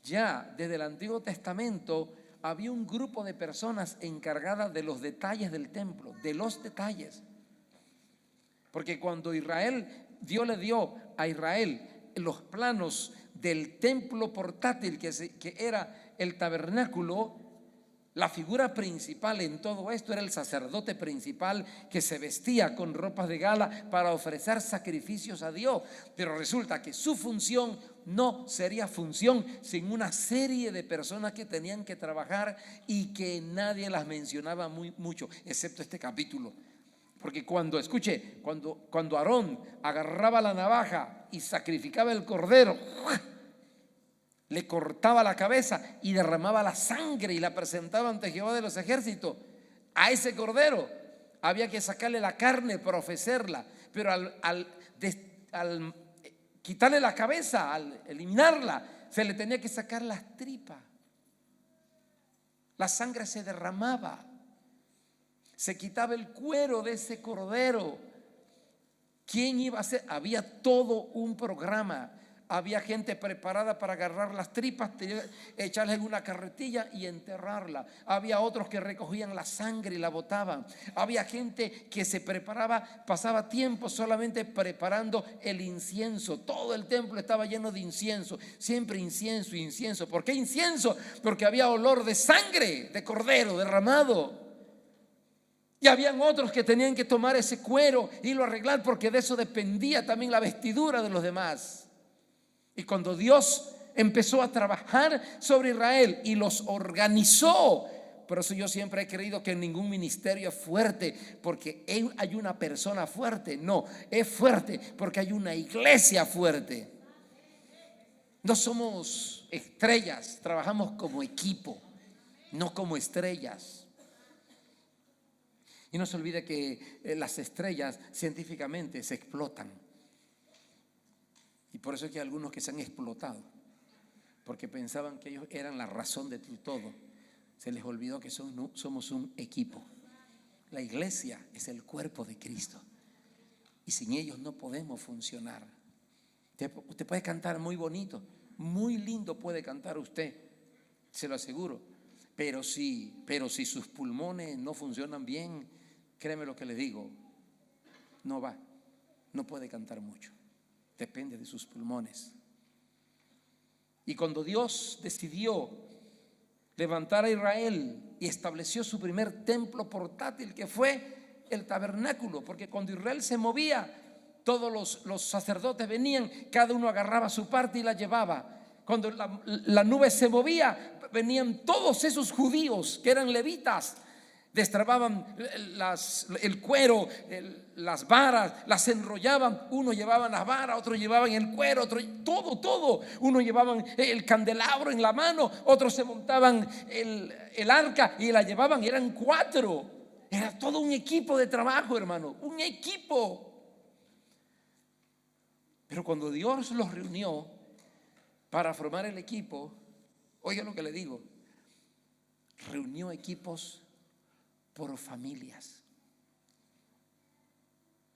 desde el Antiguo Testamento había un grupo de personas encargadas de los detalles del templo, de los detalles. Porque cuando Dios le dio a Israel los planos del templo portátil que era el tabernáculo, la figura principal en todo esto era el sacerdote principal, que se vestía con ropas de gala para ofrecer sacrificios a Dios. Pero resulta que su función no sería función sin una serie de personas que tenían que trabajar y que nadie las mencionaba mucho, excepto este capítulo. Porque cuando Aarón agarraba la navaja y sacrificaba el cordero, le cortaba la cabeza y derramaba la sangre y la presentaba ante Jehová de los ejércitos, a ese cordero había que sacarle la carne para ofrecerla. Pero al quitarle la cabeza, al eliminarla, se le tenía que sacar las tripas. La sangre se derramaba. Se quitaba el cuero de ese cordero. ¿Quién iba a hacer? Había todo un programa. Había gente preparada para agarrar las tripas, echarlas en una carretilla y enterrarla. Había otros que recogían la sangre y la botaban. Había gente que se preparaba, pasaba tiempo solamente preparando el incienso. Todo el templo estaba lleno de incienso. Siempre incienso, incienso. ¿Por qué incienso? Porque había olor de sangre, de cordero derramado. Y habían otros que tenían que tomar ese cuero y lo arreglar, porque de eso dependía también la vestidura de los demás. Y cuando Dios empezó a trabajar sobre Israel y los organizó, por eso yo siempre he creído que ningún ministerio es fuerte porque hay una persona fuerte. No, es fuerte porque hay una iglesia fuerte. No somos estrellas, trabajamos como equipo, no como estrellas. Y no se olvide que las estrellas científicamente se explotan. Y por eso es que hay algunos que se han explotado, porque pensaban que ellos eran la razón de todo. Se les olvidó que somos un equipo. La iglesia es el cuerpo de Cristo, y sin ellos no podemos funcionar. Usted puede cantar muy bonito, muy lindo puede cantar usted, se lo aseguro. Pero si sus pulmones no funcionan bien, créeme lo que le digo, no puede cantar mucho. Depende de sus pulmones. Y cuando Dios decidió levantar a Israel y estableció su primer templo portátil, que fue el tabernáculo, porque cuando Israel se movía, todos los sacerdotes venían, cada uno agarraba su parte y la llevaba. Cuando la nube se movía, venían todos esos judíos que eran levitas, destrababan el cuero, las varas, las enrollaban. Unos llevaban las varas, otros llevaban el cuero, otros todo. Unos llevaban el candelabro en la mano, otros se montaban el arca y la llevaban. Eran 4. Era todo un equipo de trabajo, hermano, un equipo. Pero cuando Dios los reunió para formar el equipo, oiga lo que le digo, reunió equipos por familias.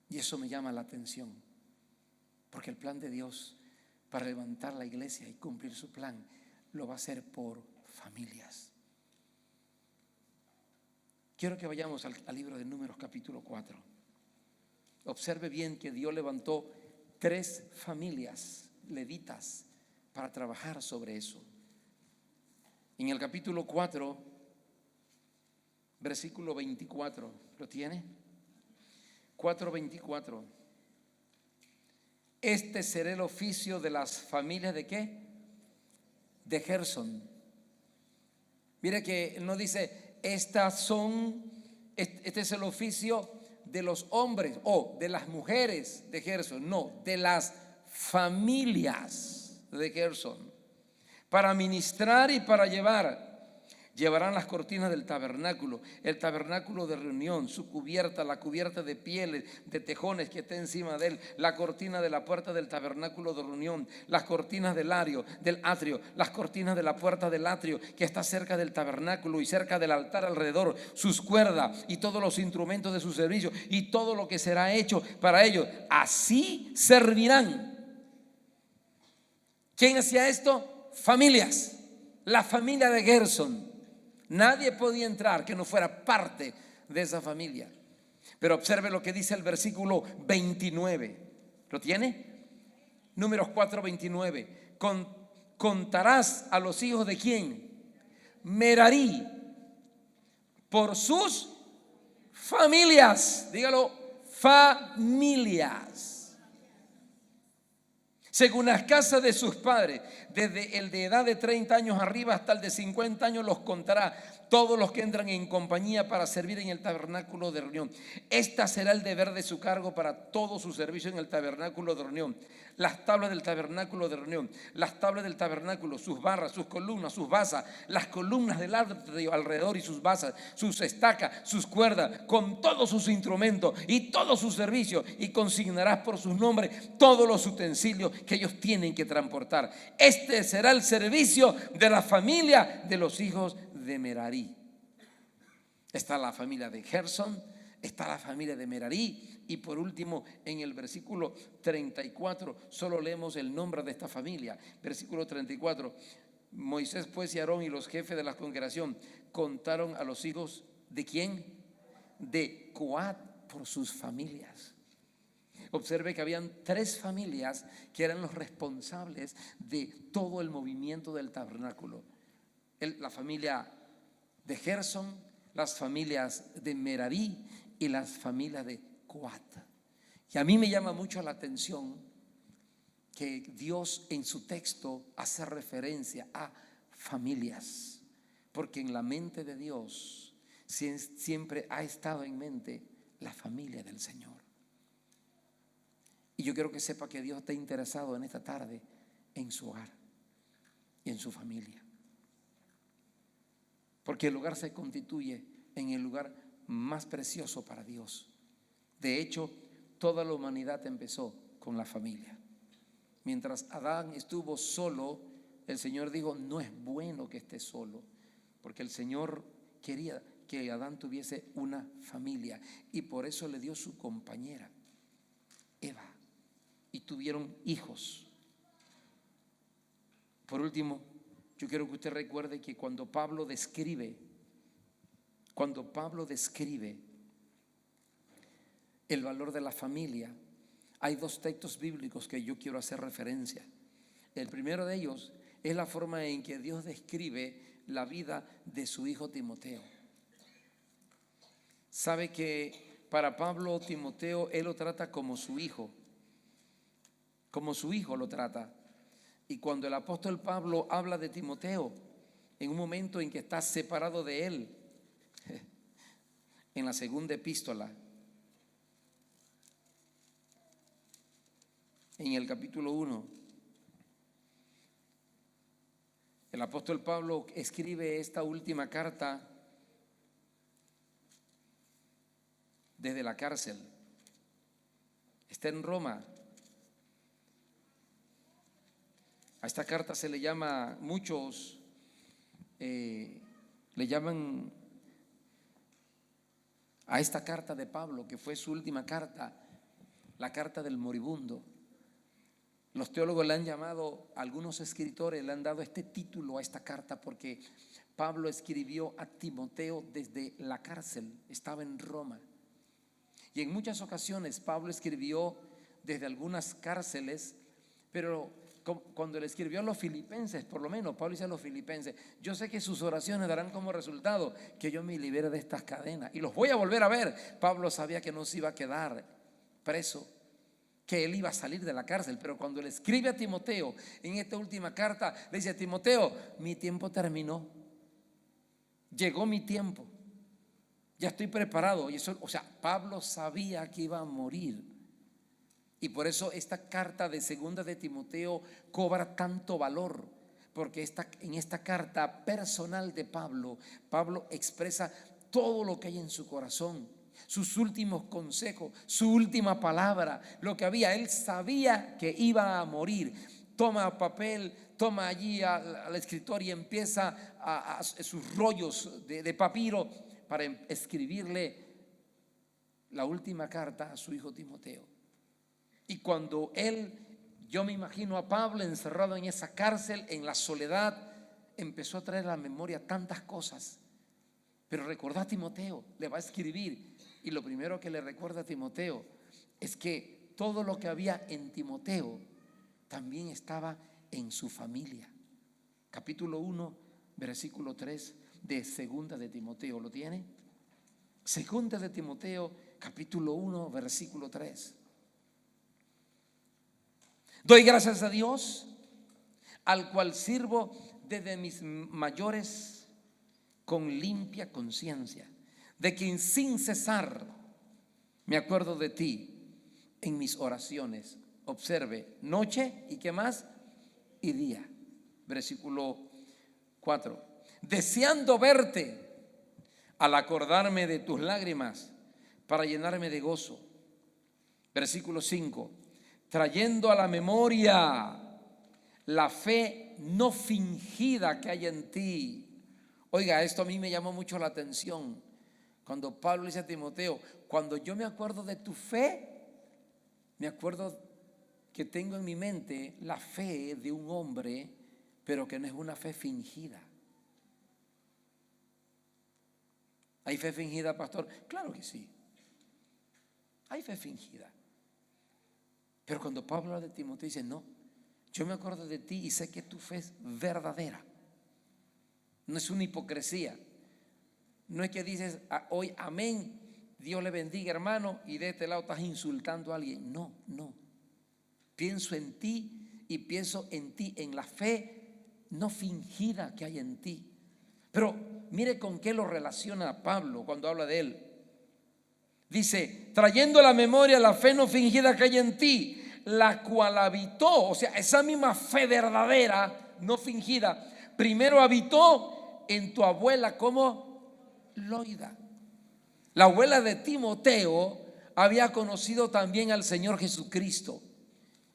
Y eso me llama la atención, porque el plan de Dios para levantar la iglesia y cumplir su plan lo va a hacer por familias. Quiero que vayamos al libro de Números capítulo 4. Observe bien que Dios levantó 3 familias levitas para trabajar sobre eso. En el capítulo 4, versículo 24, ¿lo tiene? 4:24. este será el oficio de las familias ¿de qué? De Gersón. Mire que no dice, este es el oficio de los hombres o de las mujeres de Gersón. No, de las familias de Gersón. Para ministrar y para llevarán las cortinas del tabernáculo, el tabernáculo de reunión, su cubierta, la cubierta de pieles, de tejones que está encima de él, la cortina de la puerta del tabernáculo de reunión, las cortinas del atrio, las cortinas de la puerta del atrio que está cerca del tabernáculo y cerca del altar alrededor, sus cuerdas y todos los instrumentos de su servicio y todo lo que será hecho para ellos. Así servirán. ¿Quién hacía esto? Familias, la familia de Gersón. Nadie podía entrar que no fuera parte de esa familia. Pero observe lo que dice el versículo 29. ¿Lo tiene? Números 4:29. Contarás a los hijos de quién? Merarí, por sus familias. Dígalo, familias. Según las casas de sus padres, desde el de edad de 30 años arriba hasta el de 50 años los contará, todos los que entran en compañía para servir en el tabernáculo de reunión. Esta será el deber de su cargo para todo su servicio en el tabernáculo de reunión. Las tablas del tabernáculo de reunión, las tablas del tabernáculo, sus barras, sus columnas, sus basas, las columnas del atrio alrededor y sus basas, sus estacas, sus cuerdas, con todos sus instrumentos y todo su servicio, y consignarás por sus nombres todos los utensilios que ellos tienen que transportar. Este será el servicio de la familia de los hijos de Merarí. Está la familia de Gersón, está la familia de Merarí. Y por último, en el versículo 34 solo leemos el nombre de esta familia. Versículo 34: Moisés pues y Aarón y los jefes de la congregación contaron a los hijos ¿de quién? De Coat por sus familias. Observe que habían 3 familias que eran los responsables de todo el movimiento del tabernáculo. La familia de Gersón, las familias de Merarí y las familias de Coat. Y a mí me llama mucho la atención que Dios en su texto hace referencia a familias, porque en la mente de Dios siempre ha estado en mente la familia del Señor. Y yo quiero que sepa que Dios está interesado en esta tarde en su hogar y en su familia, porque el hogar se constituye en el lugar más precioso para Dios. De hecho, toda la humanidad empezó con la familia. Mientras Adán estuvo solo, el Señor dijo: no es bueno que esté solo, porque el Señor quería que Adán tuviese una familia, y por eso le dio su compañera Eva, y tuvieron hijos. Por último, yo quiero que usted recuerde que cuando Pablo describe el valor de la familia, hay 2 textos bíblicos que yo quiero hacer referencia. El primero de ellos es la forma en que Dios describe la vida de su hijo Timoteo. Sabe que para Pablo, Timoteo, él lo trata como su hijo lo trata. Y cuando el apóstol Pablo habla de Timoteo, en un momento en que está separado de él, en la segunda epístola, en el capítulo 1, el apóstol Pablo escribe esta última carta desde la cárcel. Está en Roma. A esta carta se le llama, muchos le llaman a esta carta de Pablo, que fue su última carta, la carta del moribundo. Los teólogos le han llamado, algunos escritores le han dado este título a esta carta porque Pablo escribió a Timoteo desde la cárcel, estaba en Roma. Y en muchas ocasiones Pablo escribió desde algunas cárceles, pero cuando le escribió a los filipenses, por lo menos Pablo dice a los filipenses: yo sé que sus oraciones darán como resultado que yo me libere de estas cadenas y los voy a volver a ver. Pablo sabía que no se iba a quedar preso, que él iba a salir de la cárcel, pero cuando le escribe a Timoteo en esta última carta, le dice: Timoteo, mi tiempo terminó, llegó mi tiempo, ya estoy preparado. Y eso, o sea, Pablo sabía que iba a morir, y por eso esta carta de segunda de Timoteo cobra tanto valor, porque en esta carta personal de Pablo, Pablo expresa todo lo que hay en su corazón, sus últimos consejos, su última palabra, lo que había. Él sabía que iba a morir. Toma papel, toma allí al escritor y empieza a sus rollos de papiro para escribirle la última carta a su hijo Timoteo. Y cuando yo me imagino a Pablo encerrado en esa cárcel, en la soledad, empezó a traer a la memoria tantas cosas. Pero recordá a Timoteo, le va a escribir, y lo primero que le recuerda a Timoteo es que todo lo que había en Timoteo también estaba en su familia. Capítulo 1, versículo 3 de segunda de Timoteo. ¿Lo tiene? Segunda de Timoteo, capítulo 1, versículo 3. Doy gracias a Dios, al cual sirvo desde mis mayores con limpia conciencia, de quien sin cesar me acuerdo de ti en mis oraciones. Observe, noche y qué más, y día. Versículo 4. Deseando verte, al acordarme de tus lágrimas, para llenarme de gozo. Versículo 5. Trayendo a la memoria la fe no fingida que hay en ti. Oiga, esto a mí me llamó mucho la atención. Cuando Pablo dice a Timoteo: cuando yo me acuerdo de tu fe, me acuerdo que tengo en mi mente la fe de un hombre, pero que no es una fe fingida. ¿Hay fe fingida, pastor? Claro que sí, hay fe fingida. Pero cuando Pablo habla de Timoteo, dice: no, yo me acuerdo de ti y sé que tu fe es verdadera. No es una hipocresía. No es que dices hoy amén, Dios le bendiga, hermano, y de este lado estás insultando a alguien. No, no. Pienso en ti y pienso en ti, en la fe no fingida que hay en ti. Pero mire con qué lo relaciona Pablo cuando habla de él. Dice: trayendo a la memoria la fe no fingida que hay en ti, la cual habitó, o sea, esa misma fe verdadera, no fingida, primero habitó en tu abuela como Loida. La abuela de Timoteo había conocido también al Señor Jesucristo.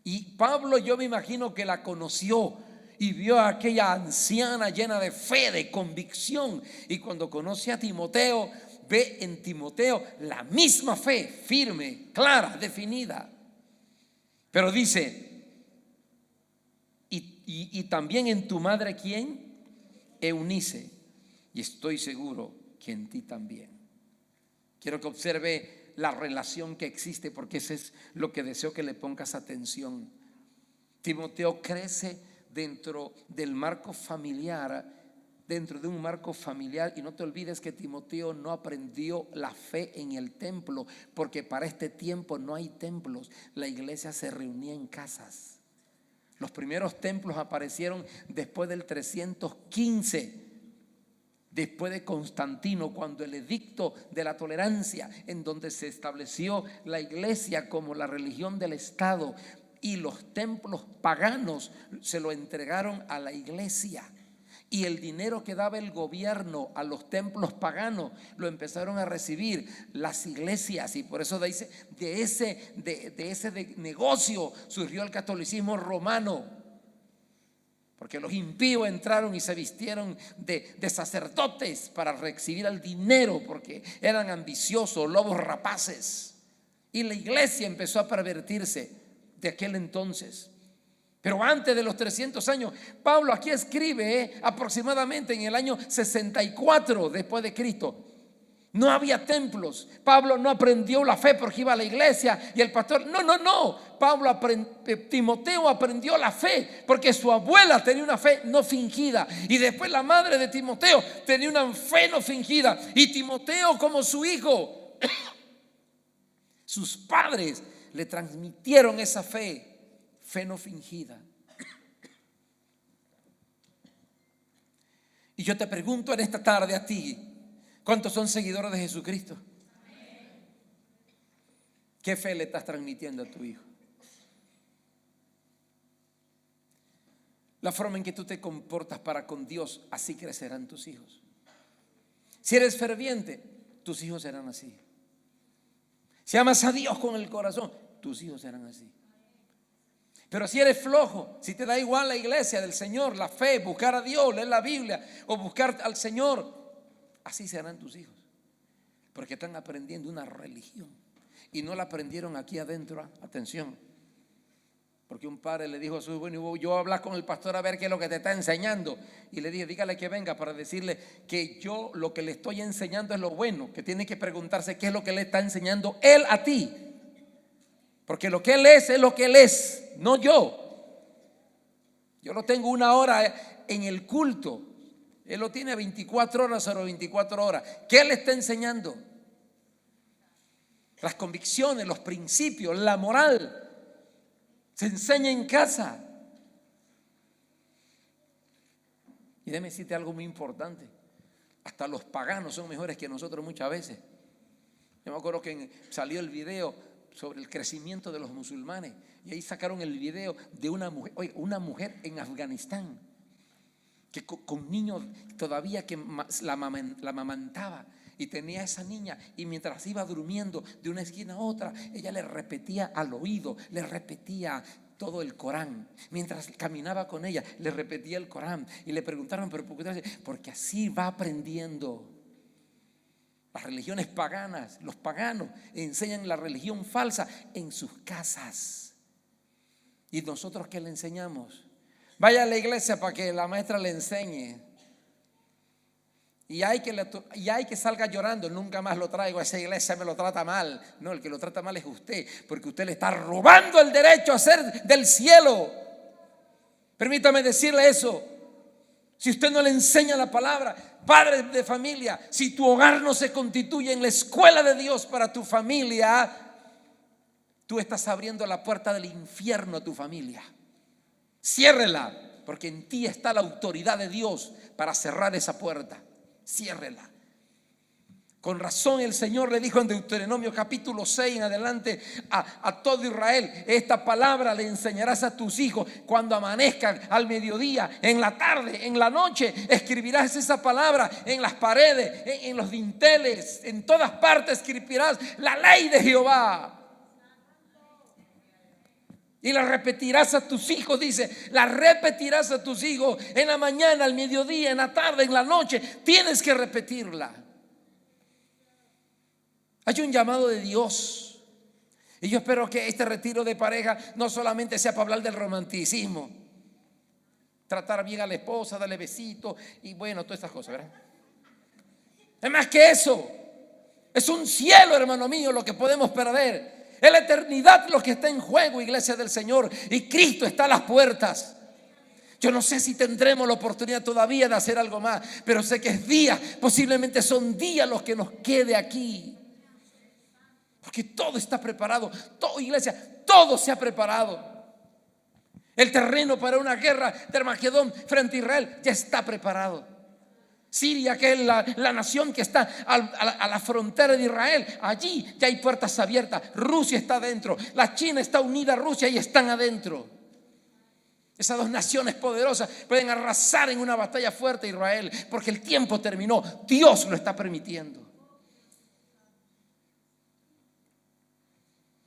Y Pablo, yo me imagino que la conoció y vio a aquella anciana llena de fe, de convicción. Y cuando conoce a Timoteo, ve en Timoteo la misma fe, firme, clara, definida. Pero dice: y también en tu madre, ¿quién? Eunice. Y estoy seguro que en ti también. Quiero que observe la relación que existe, porque eso es lo que deseo que le pongas atención. Timoteo crece dentro del marco familiar, dentro de un marco familiar, y no te olvides que Timoteo no aprendió la fe en el templo, porque para este tiempo no hay templos. La iglesia se reunía en casas. Los primeros templos aparecieron después del 315, después de Constantino, cuando el edicto de la tolerancia, en donde se estableció la iglesia como la religión del Estado, y los templos paganos se lo entregaron a la iglesia. Y el dinero que daba el gobierno a los templos paganos lo empezaron a recibir las iglesias, y por eso de ese negocio surgió el catolicismo romano. Porque los impíos entraron y se vistieron de sacerdotes para recibir el dinero, porque eran ambiciosos, lobos rapaces. Y la iglesia empezó a pervertirse de aquel entonces. Pero antes de los 300 años, Pablo aquí escribe aproximadamente en el año 64 después de Cristo. No había templos. Pablo no aprendió la fe porque iba a la iglesia y el pastor. No. Timoteo aprendió la fe porque su abuela tenía una fe no fingida. Y después la madre de Timoteo tenía una fe no fingida. Y Timoteo como su hijo. Sus padres le transmitieron esa fe, fe no fingida. Y yo te pregunto en esta tarde a ti, ¿cuántos son seguidores de Jesucristo? ¿Qué fe le estás transmitiendo a tu hijo? La forma en que tú te comportas para con Dios, así crecerán tus hijos. Si eres ferviente, tus hijos serán así. Si amas a Dios con el corazón, tus hijos serán así. Pero si eres flojo, si te da igual la iglesia del Señor, la fe, buscar a Dios, leer la Biblia o buscar al Señor, así serán tus hijos. Porque están aprendiendo una religión y no la aprendieron aquí adentro. Atención. Porque un padre le dijo a su hijo: bueno, yo voy a hablar con el pastor a ver qué es lo que te está enseñando. Y le dije: dígale que venga para decirle que yo lo que le estoy enseñando es lo bueno, que tiene que preguntarse qué es lo que le está enseñando él a ti. Porque lo que él es lo que él es, no yo. Yo lo tengo 1 hora en el culto, él lo tiene 24 horas sobre 24 horas. ¿Qué le está enseñando? Las convicciones, los principios, la moral se enseña en casa. Y déjame decirte algo muy importante: hasta los paganos son mejores que nosotros muchas veces. Yo me acuerdo que salió el video sobre el crecimiento de los musulmanes, y ahí sacaron el video de una mujer, oye, una mujer en Afganistán que con niños todavía que la amamantaba, y tenía a esa niña, y mientras iba durmiendo de una esquina a otra, ella le repetía al oído, le repetía todo el Corán. Mientras caminaba con ella, le repetía el Corán. Y le preguntaron: ¿pero por qué? Porque así va aprendiendo. Las religiones paganas, los paganos enseñan la religión falsa en sus casas. ¿Y nosotros qué le enseñamos? Vaya a la iglesia para que la maestra le enseñe. Y hay que salga llorando: nunca más lo traigo a esa iglesia, me lo trata mal. No, el que lo trata mal es usted, porque usted le está robando el derecho a ser del cielo. Permítame decirle eso. Si usted no le enseña la palabra, padre de familia, si tu hogar no se constituye en la escuela de Dios para tu familia, tú estás abriendo la puerta del infierno a tu familia. Ciérrela, porque en ti está la autoridad de Dios para cerrar esa puerta. Ciérrela. Con razón el Señor le dijo en Deuteronomio capítulo 6 en adelante a todo Israel: esta palabra le enseñarás a tus hijos cuando amanezcan, al mediodía, en la tarde, en la noche. Escribirás esa palabra en las paredes, en los dinteles, en todas partes escribirás la ley de Jehová. Y la repetirás a tus hijos, dice, la repetirás a tus hijos en la mañana, al mediodía, en la tarde, en la noche. Tienes que repetirla. Hay un llamado de Dios. Y yo espero que este retiro de pareja no solamente sea para hablar del romanticismo, tratar bien a la esposa, darle besitos y bueno, todas estas cosas, ¿verdad? Es más que eso. Es un cielo, hermano mío, lo que podemos perder. Es la eternidad lo que está en juego, iglesia del Señor. Y Cristo está a las puertas. Yo no sé si tendremos la oportunidad todavía de hacer algo más, pero sé que es día, posiblemente son días los que nos quede aquí. Porque todo está preparado, todo, iglesia, todo se ha preparado. El terreno para una guerra de Armagedón frente a Israel ya está preparado. Siria, que es la nación que está a la frontera de Israel, allí ya hay puertas abiertas. Rusia está adentro, la China está unida a Rusia y están adentro. Esas dos naciones poderosas pueden arrasar en una batalla fuerte a Israel, porque el tiempo terminó. Dios lo está permitiendo.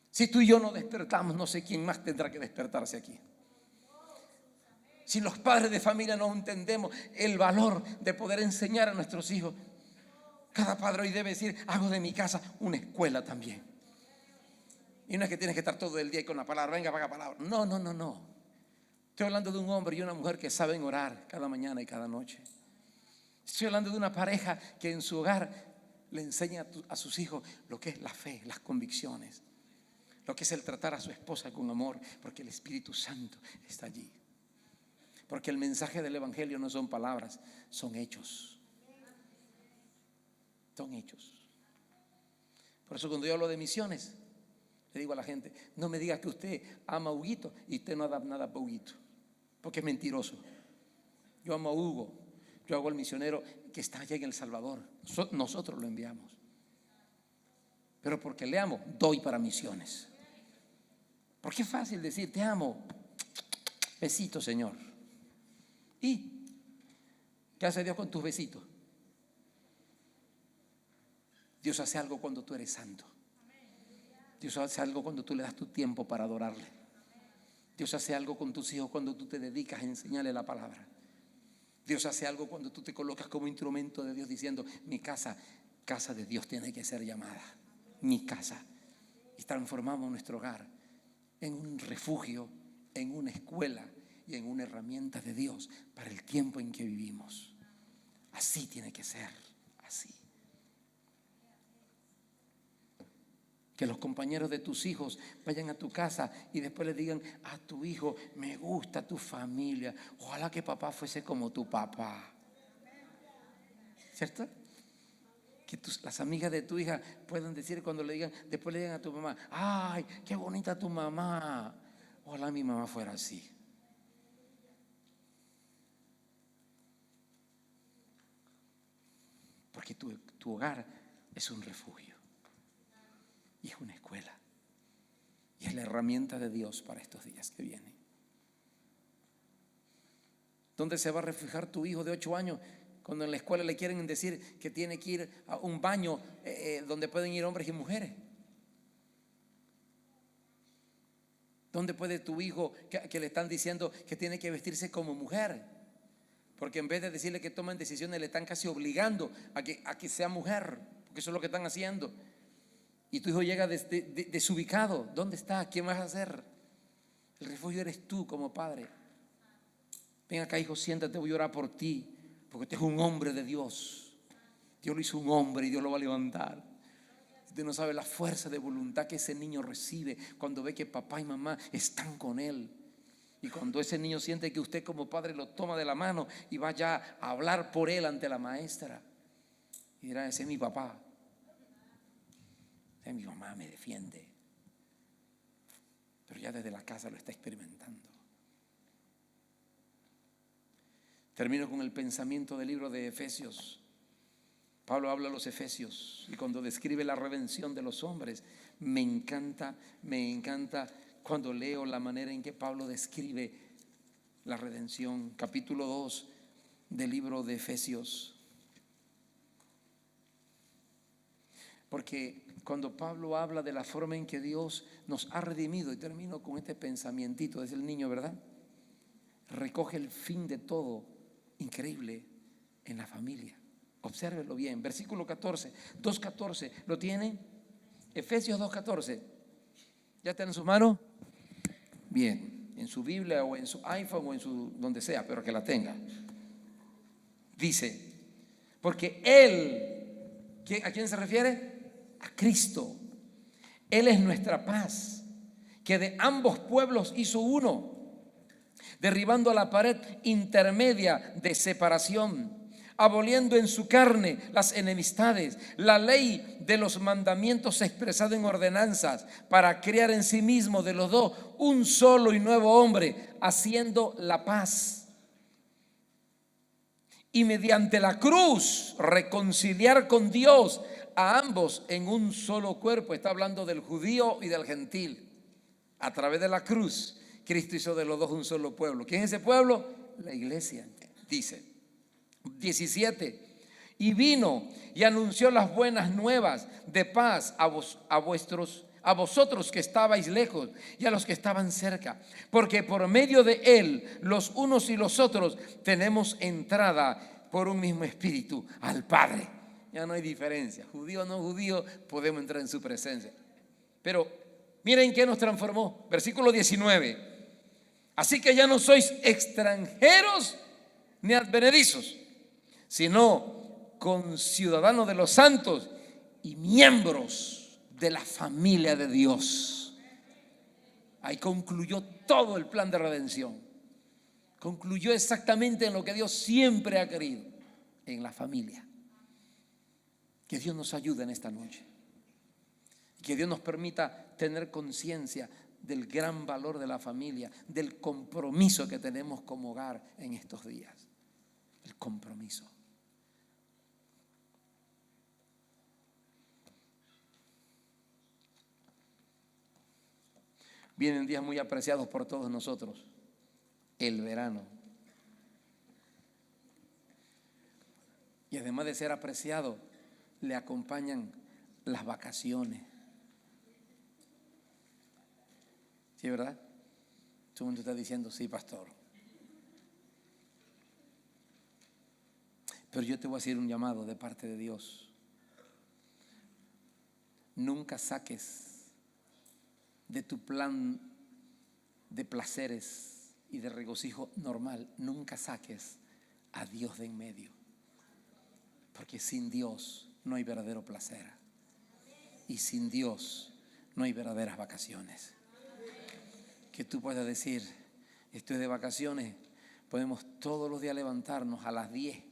Si tú y yo no despertamos, no sé quién más tendrá que despertarse aquí. Si los padres de familia no entendemos el valor de poder enseñar a nuestros hijos, cada padre hoy debe decir: hago de mi casa una escuela también. Y no es que tienes que estar todo el día ahí con la palabra, venga, paga palabra. No. Estoy hablando de un hombre y una mujer que saben orar cada mañana y cada noche. Estoy hablando de una pareja que en su hogar le enseña a sus hijos lo que es la fe, las convicciones, lo que es el tratar a su esposa con amor, porque el Espíritu Santo está allí. Porque el mensaje del evangelio no son palabras, son hechos. Son hechos. Por eso cuando yo hablo de misiones, Le digo a la gente, no me diga que usted ama a Huguito y usted no da nada para Huguito, porque es mentiroso. Yo amo a Hugo, yo hago al misionero que está allá en El Salvador. Nosotros lo enviamos. Pero porque le amo, doy para misiones. Porque es fácil decir, te amo. Besito, Señor. ¿Y qué hace Dios con tus besitos? Dios hace algo cuando tú eres santo. Dios hace algo cuando tú le das tu tiempo para adorarle. Dios hace algo con tus hijos cuando tú te dedicas a enseñarle la palabra. Dios hace algo cuando tú te colocas como instrumento de Dios diciendo, mi casa, casa de Dios tiene que ser llamada. Mi casa. Y transformamos nuestro hogar en un refugio, en una escuela y en una herramienta de Dios para el tiempo en que vivimos. Así tiene que ser, así. Que los compañeros de tus hijos vayan a tu casa y después le digan a tu hijo, me gusta tu familia, ojalá que papá fuese como tu papá. ¿Cierto? Que las amigas de tu hija puedan decir cuando le digan, después le digan a tu mamá, ay, qué bonita tu mamá, ojalá mi mamá fuera así. Porque tu hogar es un refugio y es una escuela y es la herramienta de Dios para estos días que vienen. ¿Dónde se va a refugiar tu hijo de 8 años cuando en la escuela le quieren decir que tiene que ir a un baño donde pueden ir hombres y mujeres? ¿Dónde puede tu hijo que le están diciendo que tiene que vestirse como mujer? Porque en vez de decirle que tomen decisiones, le están casi obligando a que sea mujer, porque eso es lo que están haciendo. Y tu hijo llega desubicado. ¿Dónde está? ¿Quién vas a hacer? El refugio eres tú como padre. Ven acá, hijo, siéntate, voy a orar por ti, porque usted es un hombre de Dios. Dios lo hizo un hombre y Dios lo va a levantar. Usted no sabe la fuerza de voluntad que ese niño recibe cuando ve que papá y mamá están con él. Y cuando ese niño siente que usted como padre lo toma de la mano y vaya a hablar por él ante la maestra. Y dirá, ese es mi papá. Ese es mi mamá, me defiende. Pero ya desde la casa lo está experimentando. Termino con el pensamiento del libro de Efesios. Pablo habla a los Efesios y cuando describe la redención de los hombres, me encanta cuando leo la manera en que Pablo describe la redención. Capítulo 2 del libro de Efesios. Porque cuando Pablo habla de la forma en que Dios nos ha redimido, y termino con este pensamientito desde el niño, ¿verdad? Recoge el fin de todo increíble en la familia. Obsérvelo bien, versículo 14, 2:14, ¿lo tienen? Efesios 2:14. ¿Ya está en sus manos? Bien, en su Biblia o en su iPhone o en su donde sea, pero que la tenga. Dice, porque Él, ¿a quién se refiere? A Cristo. Él es nuestra paz, que de ambos pueblos hizo uno, derribando a la pared intermedia de separación, aboliendo en su carne las enemistades, la ley de los mandamientos expresada en ordenanzas, para crear en sí mismo de los dos un solo y nuevo hombre, haciendo la paz. Y mediante la cruz reconciliar con Dios a ambos en un solo cuerpo. Está hablando del judío y del gentil. A través de la cruz, Cristo hizo de los dos un solo pueblo. ¿Quién es ese pueblo? La iglesia. Dice 17, y vino y anunció las buenas nuevas de paz a vosotros que estabais lejos y a los que estaban cerca, porque por medio de él los unos y los otros tenemos entrada por un mismo espíritu al Padre. Ya no hay diferencia, judío o no judío, podemos entrar en su presencia. Pero miren qué nos transformó. Versículo 19, así que ya no sois extranjeros ni advenedizos, sino conciudadanos de los santos y miembros de la familia de Dios. Ahí concluyó todo el plan de redención. Concluyó exactamente en lo que Dios siempre ha querido, en la familia. Que Dios nos ayude en esta noche. Que Dios nos permita tener conciencia del gran valor de la familia, del compromiso que tenemos como hogar en estos días. El compromiso. Vienen días muy apreciados por todos nosotros. El verano. Y además de ser apreciado, le acompañan las vacaciones. ¿Sí, verdad? Todo el mundo está diciendo, sí, pastor. Pero yo te voy a hacer un llamado de parte de Dios. Nunca saques de tu plan de placeres y de regocijo normal, nunca saques a Dios de en medio. Porque sin Dios no hay verdadero placer. Y sin Dios no hay verdaderas vacaciones. Que tú puedas decir, estoy de vacaciones, podemos todos los días levantarnos a las 10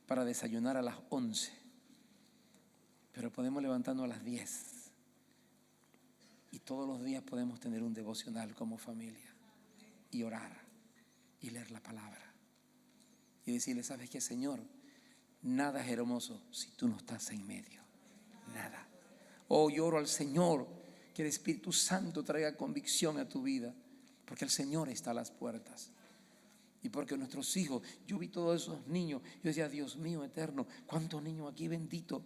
para desayunar a las 11. Pero podemos levantarnos a las 10. Y todos los días podemos tener un devocional como familia. Y orar. Y leer la palabra. Y decirle, ¿sabes qué, Señor? Nada es hermoso si tú no estás en medio. Nada. Oh, yo oro al Señor que el Espíritu Santo traiga convicción a tu vida. Porque el Señor está a las puertas. Y porque nuestros hijos, yo vi todos esos niños. Yo decía, Dios mío eterno, ¿cuántos niños aquí benditos?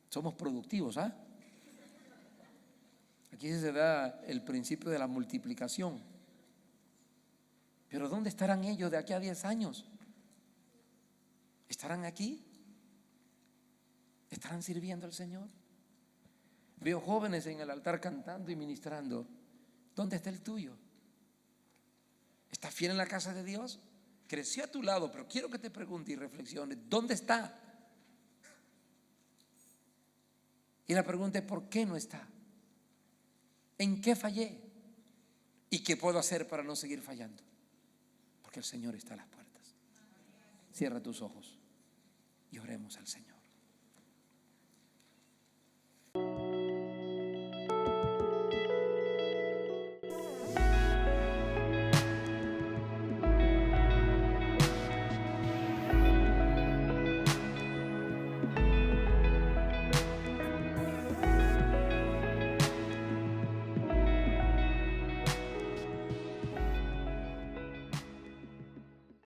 Somos productivos, ¿ah? Aquí se da el principio de la multiplicación. Pero ¿dónde estarán ellos de aquí a 10 años? ¿Estarán aquí? ¿Estarán sirviendo al Señor? Veo jóvenes en el altar cantando y ministrando. ¿Dónde está el tuyo? ¿Estás fiel en la casa de Dios? Creció a tu lado, pero quiero que te pregunte y reflexiones, ¿dónde está? Y la pregunta es, ¿por qué no está? ¿En qué fallé? ¿Y qué puedo hacer para no seguir fallando? Porque el Señor está a las puertas. Cierra tus ojos y oremos al Señor.